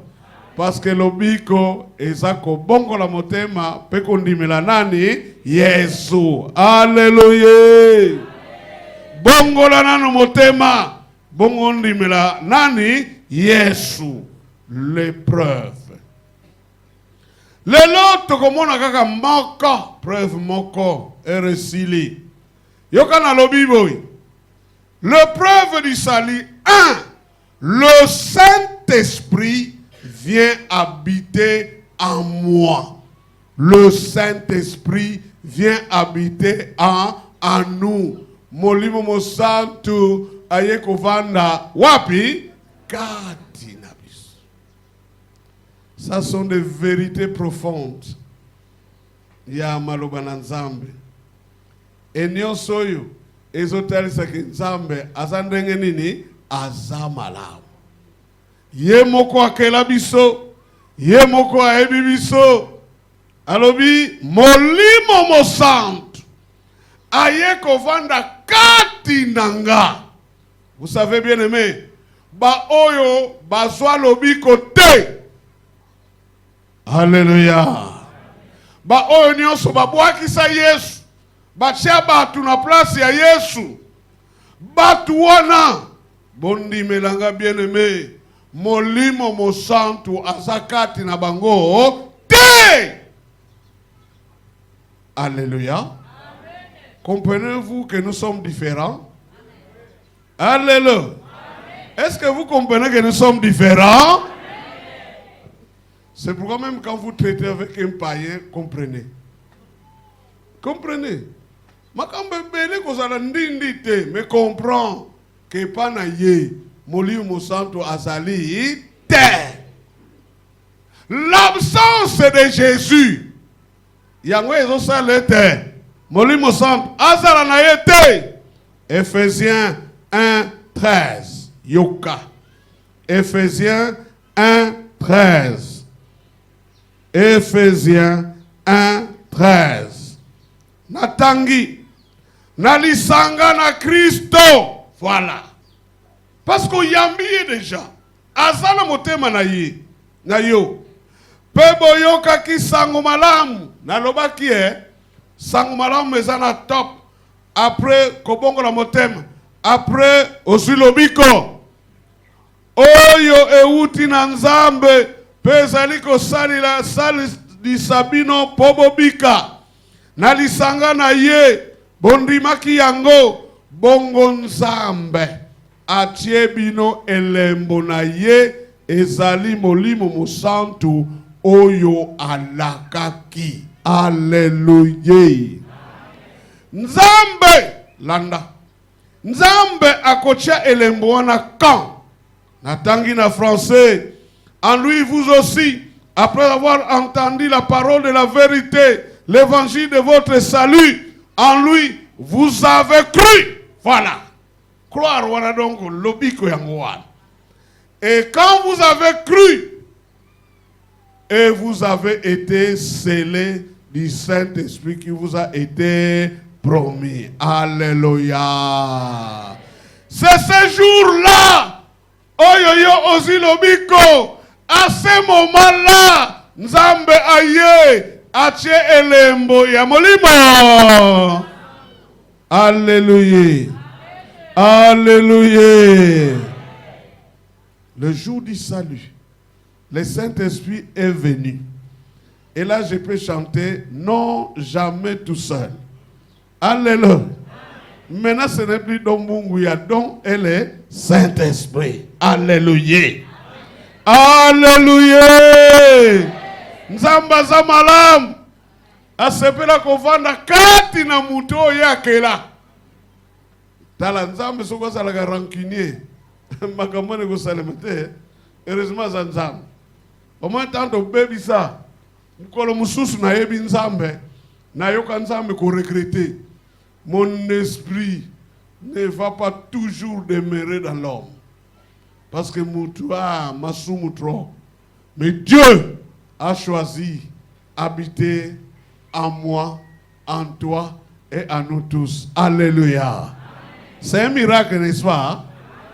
Parce que lobiko ezako bongo la motema peko ndimela nani Yesu. Alléluia. Bongo la nano motema bongo ndimela nani Yesu. L'épreuve. Lelo tokomona kaka moko, preuve moko, eresili. Yokana lobi boy. Le preuve du salut, 1. Le Saint-Esprit vient habiter en moi. Le Saint-Esprit vient habiter en nous. Molimo mosantu ayekovanda wapi kati na biso. Ça sont des vérités profondes. Ya maloba na Nzambe. Enyoso oyo ezotalisa ki Nzambe aza ndenge nini aza malamu. Ye moko akela biso, ye moko ayebi biso. Alobi molimo mosantu aye kovanda kati nanga. Vous savez bien aimé, ba oyo bazwa lobiko te. Alléluia. Ba oyo nyonso babwakisa Yesu, batia batu na place ya Yesu, batu wana bondimelanga bien aimé, molimo mosantu azakati na bango te. Alléluia. Comprenez-vous que nous sommes différents? Alléluia. Est-ce que vous comprenez que nous sommes différents? C'est pourquoi même quand vous traitez avec un païen, comprenez. Comprenez. Mais comprends que panaye moli mosanto azali te. L'absence de Jésus. Yangwe ezosa lete. Moli mosanto azala na yete. Ephésiens 1:13. Yoka. Ephésiens 1:13. Ephésiens 1:13. Natangi. Nalisanga na Kristo. Voilà. Parce qu'on yambiye déjà. Azala motema na ye. Na yo. Pebo yoka ki sango malamu. Na loba ki sango malamu mezana top. Après kobongo la motema. Après osilobiko. Oyo euti na Nzambe. Pezali ko sali la sali di sabino pobobika. Nalisanga na ye. Bondimaki yango. Bongo Nzambe. Atie bino elembo na ye. Ezali molimo mosantu. Oyo alakaki. Alléluia. Nzambe. Landa. Nzambe akotia elembo wana kan. Natangi na français. En lui, vous aussi, après avoir entendu la parole de la vérité, l'évangile de votre salut, en lui, vous avez cru. Voilà. Croire, voilà donc, l'obiko yangouan. Et quand vous avez cru, et vous avez été scellés du Saint-Esprit qui vous a été promis. Alléluia. C'est ce jour-là, oyoyo ozilobiko. À ce moment-là, Nzambe aye atie elembo ya molimo. Alléluia. Alléluia. Le jour du salut, le Saint-Esprit est venu. Et là, je peux chanter non jamais tout seul. Alléluia. Maintenant, ce n'est plus Don Bunguya, Don et le Saint-Esprit. Alléluia. Alléluia. Nzamba za malam. Asepela kovanda kati na muto yake la. Tala Nzambe soko sala ga rancunier. Makamone ko salemete. Heureusement za Nzambe. Au moins tanto baby ça. Nkolo mususu na yebi Nzambe. Na yoka Nzambe ko regretter. Mon esprit ne va pas toujours demeurer dans l'homme. Parce que Moutoua, Massoumoutrou. Mais Dieu a choisi habiter en moi, en toi et en nous tous. Alléluia. C'est un miracle, n'est-ce pas?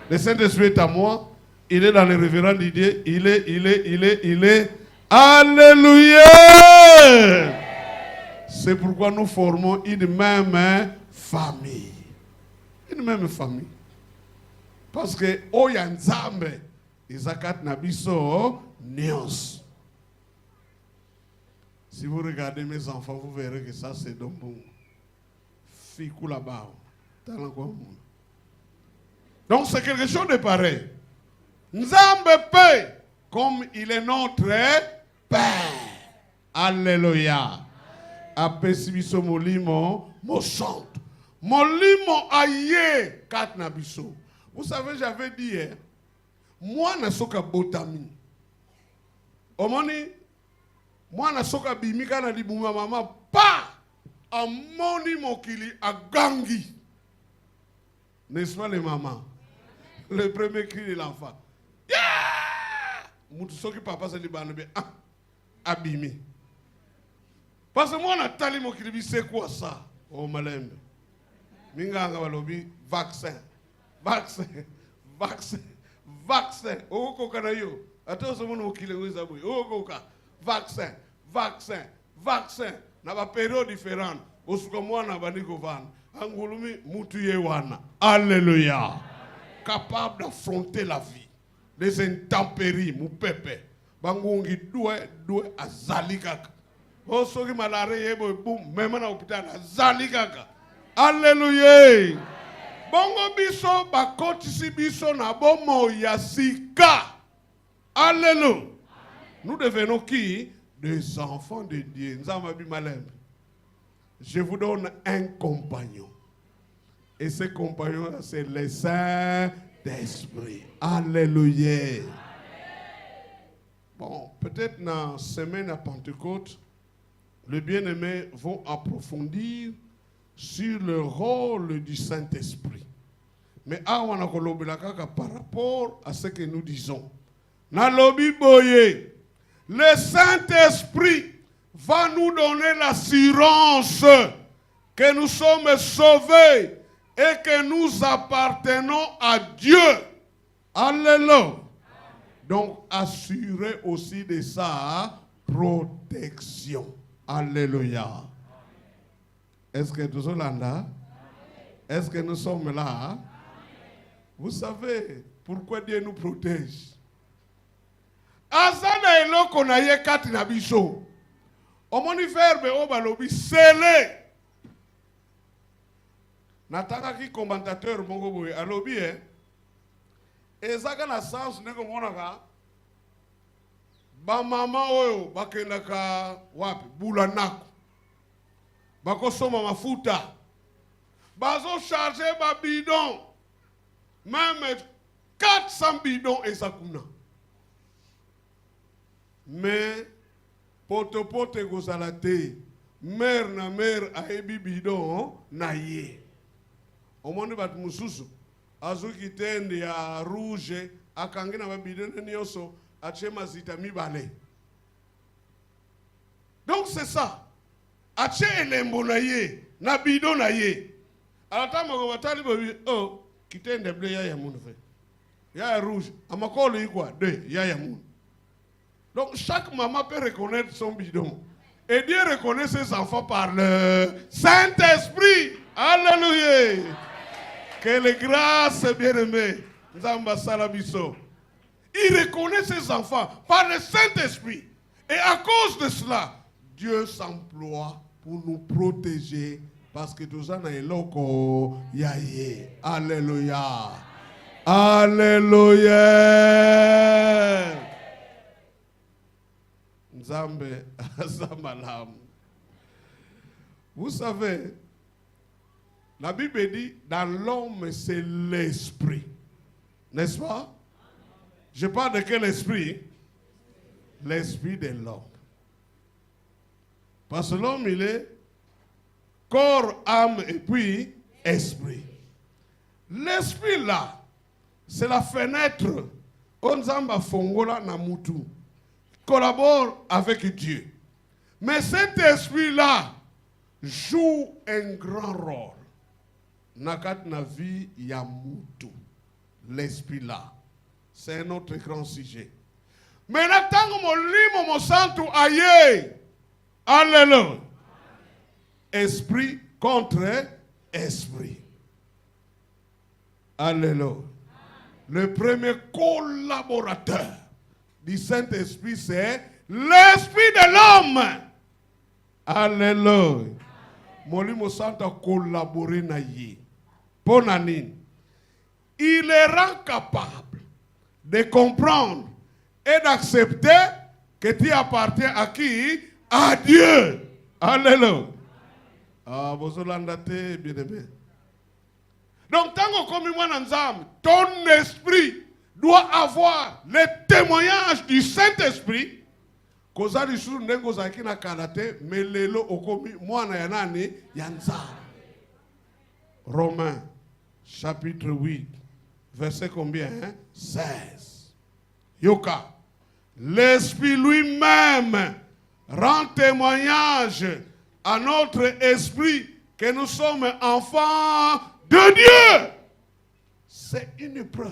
Le Saint-Esprit est à moi. Il est dans les révérends d'idées. Il est. Alléluia. C'est pourquoi nous formons une même famille. Une même famille. Parce que oya Nzambe izakat nabiso nyos. Si vous regardez mes enfants, vous verrez que ça c'est Dombungu. Fikou là-bas. Donc c'est quelque chose de pareil. Nzambe paix, comme il est notre Père. Alléluia. Apesi biso molimo mosanto. Molimo aye kat na biso. Vous savez, j'avais dit hier, moi na soka botami. Omoni, moi na soka bimika na libuma mama pa amoni mokili agangi. N'est-ce pas les mamans? Le premier cri de l'enfant. Yeah! Moutou soki papa se libanebe abimi. Parce que moi na tali mokili c'est quoi ça? Oh malembe. Minganga balobi vaccin. Vaccin. Vaccin. Vaccin. Oko kanayo. Ato so mono mokili ngeza boy. Oko ka. Vaccin. Vaccin. Vaccin. Na ba période différente. Osuka mwana baniko van. Angulumi mutu yewana. Alléluia. Capable d'affronter la vie. Les intempéries, mon pépé. Bangungi doué azali kaka. Osoki malare yebo boum même na hôpital azali kaka. Alléluia. Bongo biso bakotisi biso na bomo yasika. Alléluia. Nous devenons qui? Des enfants de Dieu. Nzambi malem. Je vous donne un compagnon. Et ce compagnon, c'est le Saint-Esprit. Alléluia. Bon, peut-être dans la semaine à Pentecôte, les bien-aimés vont approfondir sur le rôle du Saint-Esprit. Mais par rapport à ce que nous disons, le Saint-Esprit va nous donner l'assurance que nous sommes sauvés et que nous appartenons à Dieu. Alléluia. Donc, assurer aussi de sa protection. Alléluia. Est-ce que nous sommes là? Est-ce que nous sommes là? Vous savez pourquoi Dieu nous protège? Azana eloko na ye kati na biso. Omoni verbe obalobi scellé. Nataka ki commentateur mongo boye alobi ezaka na sens ndeko monaka ba mama oyo bakendaka wapi bula nako bakosoma mafuta bazo charger ba bidon même 400 bidons ezakuna mais pote gozala te mère na mère ayebi bidon na ye omoni bat mususu azuki tende ya rouge akangi na bidon nyonso atie mazita mibale. Donc c'est ça. Atie elembo na ye na bidon na ye alata moko batali bobi oh kitende ble ya munu fe ya rouge amakolo ikwa de ya munu. Donc chaque maman peut reconnaître son bidon. Et Dieu reconnaît ses enfants par le Saint-Esprit. Alléluia. Quelle grâce, bien-aimé. Il reconnaît ses enfants par le Saint-Esprit. Et à cause de cela, Dieu s'emploie pour nous protéger. Parce que tout ça n'a pas yaye. Alléluia. Alléluia. Nzambe azamalam. Vous savez, la Bible dit, dans l'homme c'est l'esprit. N'est-ce pas? Je parle de quel esprit? L'esprit de l'homme. Parce que l'homme il est corps, âme et puis esprit. L'esprit là, c'est la fenêtre. Onzamba fongola na mutu. Collabore avec Dieu. Mais cet esprit-là joue un grand rôle. Nakat na vie yamutu. L'esprit-là. C'est un autre grand sujet. Mais natango molimo mo santu aye. Alléluia. Esprit contre esprit. Alléluia. Le premier collaborateur du Saint-Esprit, c'est l'esprit de l'homme. Alléluia. Molimo Santo a collaboré na ye. Ponanine. Il les rend capable de comprendre et d'accepter que tu appartiens à qui? À Dieu. Alléluia. Ah, vous avez bien aimé. Donc, tant que ton esprit doit avoir le témoignage du Saint-Esprit. Kozali sur nengo zaki na kalate melelo okomi mwana ya nani ya nzambe. Romains chapitre 8 verset combien hein? 16. Yoka. L'esprit lui-même rend témoignage à notre esprit que nous sommes enfants de Dieu. C'est une preuve.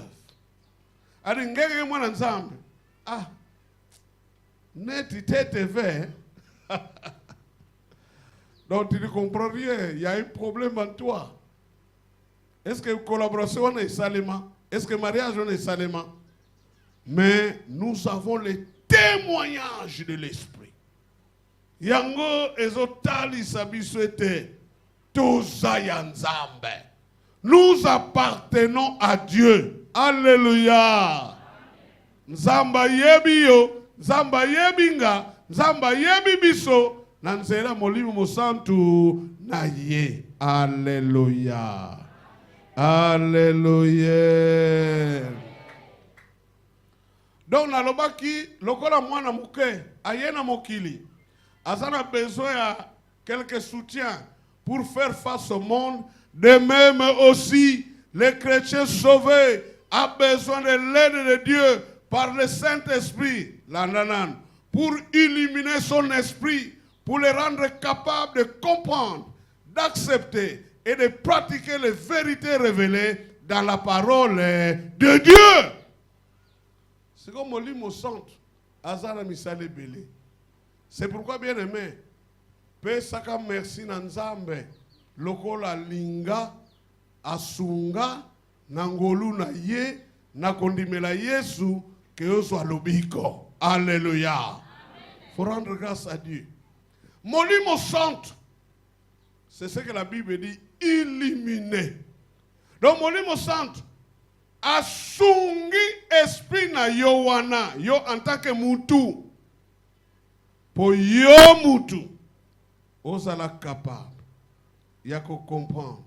Ali ngeke mwana nzambe. Ah. Net TV. Donc tu ne comprends rien. Il y a un problème en toi. Est-ce que collaboration est salement? Est-ce que mariage est salement? Mais nous avons les témoignages de l'esprit. Yango ezotali sabiswete tozayanzambe. Nous appartenons à Dieu. Alléluia. Nzamba yebio. Nzamba yebinga, nzamba yebibiso, na nzela molimo mosantu na ye. Alléluia. Alléluia. Donc nalobaki lokola mwana muke ayena mokili. Azana besoin à quelques soutiens pour faire face au monde. De même aussi les chrétiens sauvés ont besoin de l'aide de Dieu par le Saint-Esprit, pour illuminer son esprit, pour le rendre capable de comprendre, d'accepter et de pratiquer les vérités révélées dans la parole de Dieu. C'est comme on lit mon centre, Azara Misale Belé. C'est pourquoi, bien aimé, Pesaka merci Nanzambe, Lokola Linga, Asunga, Nangolu na ye, Nakondimela Yesu, que eux soient l'obéicant. Alléluia. Il faut rendre grâce à Dieu. Molimo centre, c'est ce que la Bible dit, illuminer. Donc molimo centre, asungi esprit na yo wana, yo en tant que mutu. Pour yo mutu, osala capable, yako comprendre,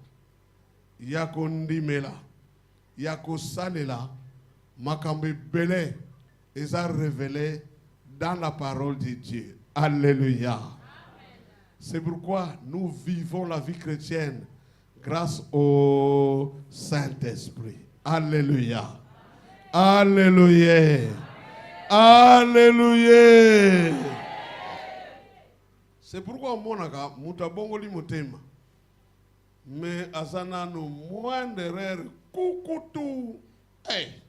yako ndimela, yako salela, makambe belé, ils ont révélé dans la parole de Dieu. Alléluia. C'est pourquoi nous vivons la vie chrétienne grâce au Saint-Esprit. Alléluia. Alléluia. Alléluia. C'est pourquoi monaka mutabongoli motema. Mais azana no moins d'erreur kukutu. Hey.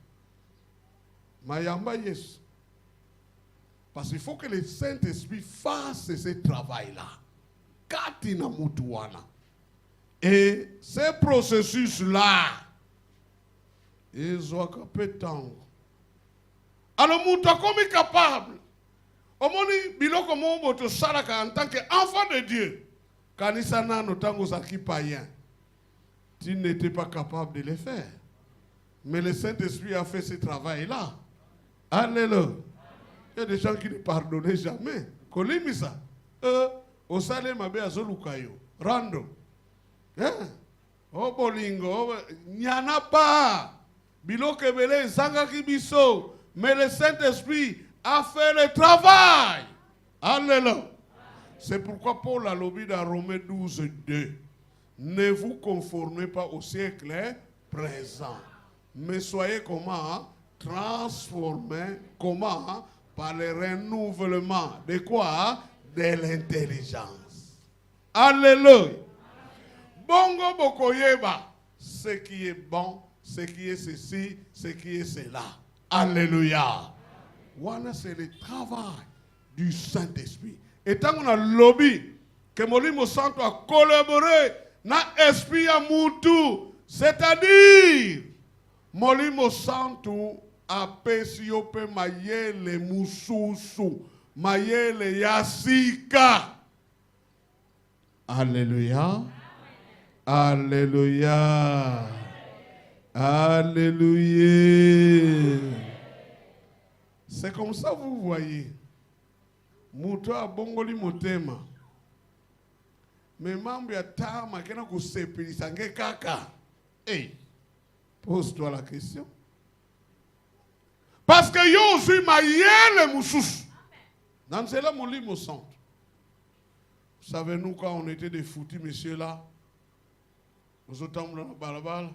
Mayamba yes. Parce qu'il faut que le Saint-Esprit fasse ce travail-là. Katina mutuana. Et ce processus-là, ils ont capé tant. Alors, muta comme capable. Au moni biloko mombo to salaka en tant qu'enfant de Dieu. Kanisana no tango saki païen. Tu n'étais pas capable de le faire. Mais le Saint-Esprit a fait ce travail-là. Alléluia. Il y a des gens qui ne pardonnent jamais. Kolimisa. Au salé mabe azolukayo. Rando. Oh bolingo. Nyana pas. Biloko ebele zanga kibiso. Mais le Saint-Esprit a fait le travail. Alléluia. C'est pourquoi Paul a lobby dans Romains 12, 2. Ne vous conformez pas au siècle présent. Mais soyez comment? Transformés. Comment? Par le renouvellement. De quoi? De l'intelligence. Alléluia. Bongo bokoyeba. Ce qui est bon, ce qui est ceci, ce qui est cela. Alléluia. Voilà, c'est le travail du Saint-Esprit. Et tant qu'on a lobby, que Molimo Santo a collaboré, na esprit à Moutou, c'est-à-dire, Molimo Santo a pesiope mayele mususu, mayele yasika. Alléluia. Alléluia. Alléluia. C'est comme ça vous voyez. Muto a bongoli motema. Mais mambo ya tama kena kusepelisa nge kaka. Hey, pose-toi la question. Parce que yo suis mayele mususu. Dans cela mon lit me centre. Savez-nous quand on était des foutus messieurs là? Aux automnes dans la balabala.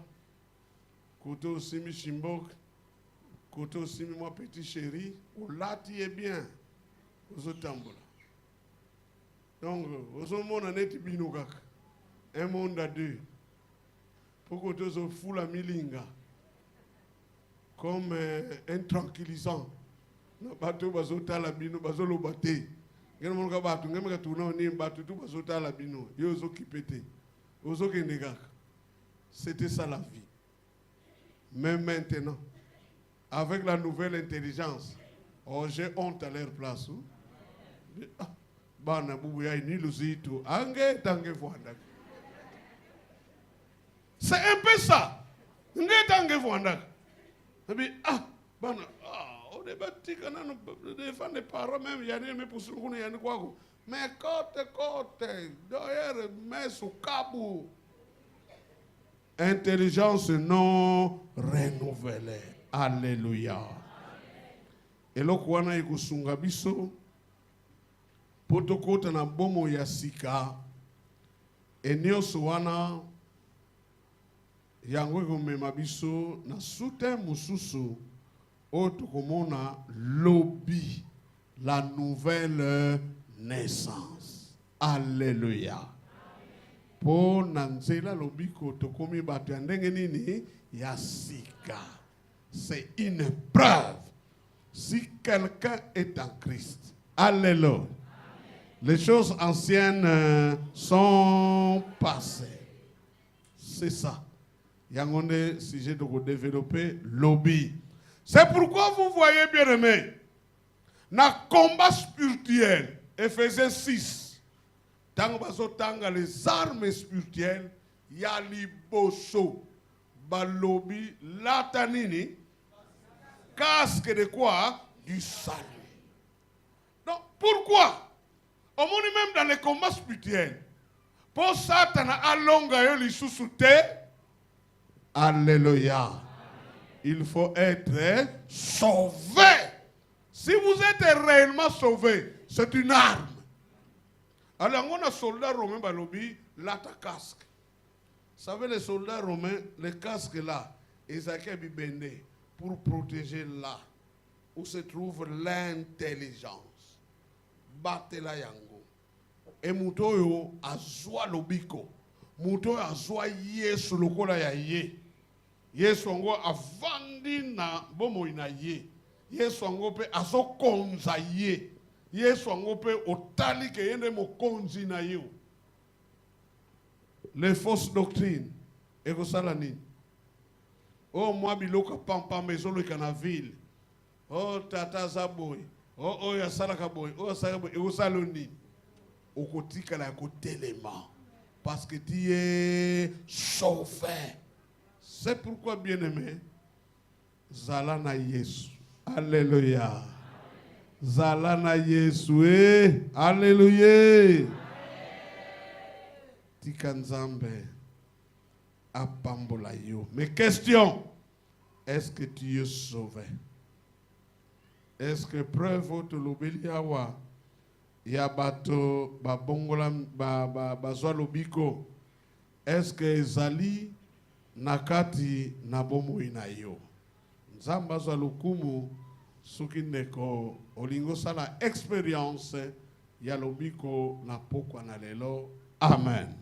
Côté aussi mi chimbok. Côté aussi mi moi petit chéri. Au lati est bien. Aux automnes là. Donc, aux autres on est tibino kaka. Un monde à deux. Pour que tu sois fou la milinga. Comme un tranquillisant. No bateau bazota la bino bazolo baté. Ngene mon ka bateau ngeme ka tourner ni bateau tout bazota la bino. Yo zo kipete. Ozo kende kaka. C'était ça la vie. Mais maintenant, avec la nouvelle intelligence, oh, j'ai honte à leur place. Bana bubu ya ni luzito. Ange tange fwanda. C'est un peu ça. Nge tange fwanda. Mais bana on est bâti quand on défend les parents même il y a des mais pour ce qu'on y a quoi. Mais côté d'ailleurs mais sous cabo. Intelligence non renouvelée. Alléluia. Et là quoi na ikusunga biso potokota na bomo ya sika enioso wana yango komema biso na sute mususu otokomona lobi la nouvelle naissance. Alléluia. Po nanzela lobi ko tokomi bato ya ndenge nini ya sika. C'est une preuve si quelqu'un est en Christ. Alléluia. Les choses anciennes sont passées. C'est ça. Yangonde, si j'ai de développer, lobby. C'est pourquoi vous voyez, bien aimé, dans le combat spirituel, Ephésiens 6, dans les armes spirituelles, il y a l'iboso, balobi, latanini, casque de quoi? Du salut. Donc, pourquoi? Au monde même dans les combats spirituels, pour Satan à longa li sous-souté, alléluia. Il faut être sauvé. Si vous êtes réellement sauvé, c'est une arme. Alors, on a soldats romains, balobi, là, ta casque. Vous savez, les soldats romains, les casques là, ils ont bibendé pour protéger là où se trouve l'intelligence. Battez la yango. Et mutoyo azwa lobiko. Mutoyo azwa yesu lokola ya ye. Yesu ngo avandi na bomo ina ye. Yesu ngo pe azokonza ye. Yesu ngo pe otali ke yende mokonzi na yo. Les fausses doctrines. Eko sala nini? Oh moi biloka pampa mezolo kana ville. Oh tata zaboy. Oh ya sala kaboy. Oh sala boy. Eko sala nini? Okotika la kotelema. Parce que tu es sauvé. C'est pourquoi, bien-aimé, Zalana Yesu. Alléluia. Zalana Yesu. Alléluia. Tikanzambe. Apambola yo. Mais question. Est-ce que tu es sauvé? Est-ce que preuve au tolobeliawa? Ya bato babongola bazwa lobiko. Est-ce que ezali nakati na bomo ina yo? Nzamba zwa lukumu suki ndeko olingo sala expérience ya lobiko na pokwa na lelo. Amen.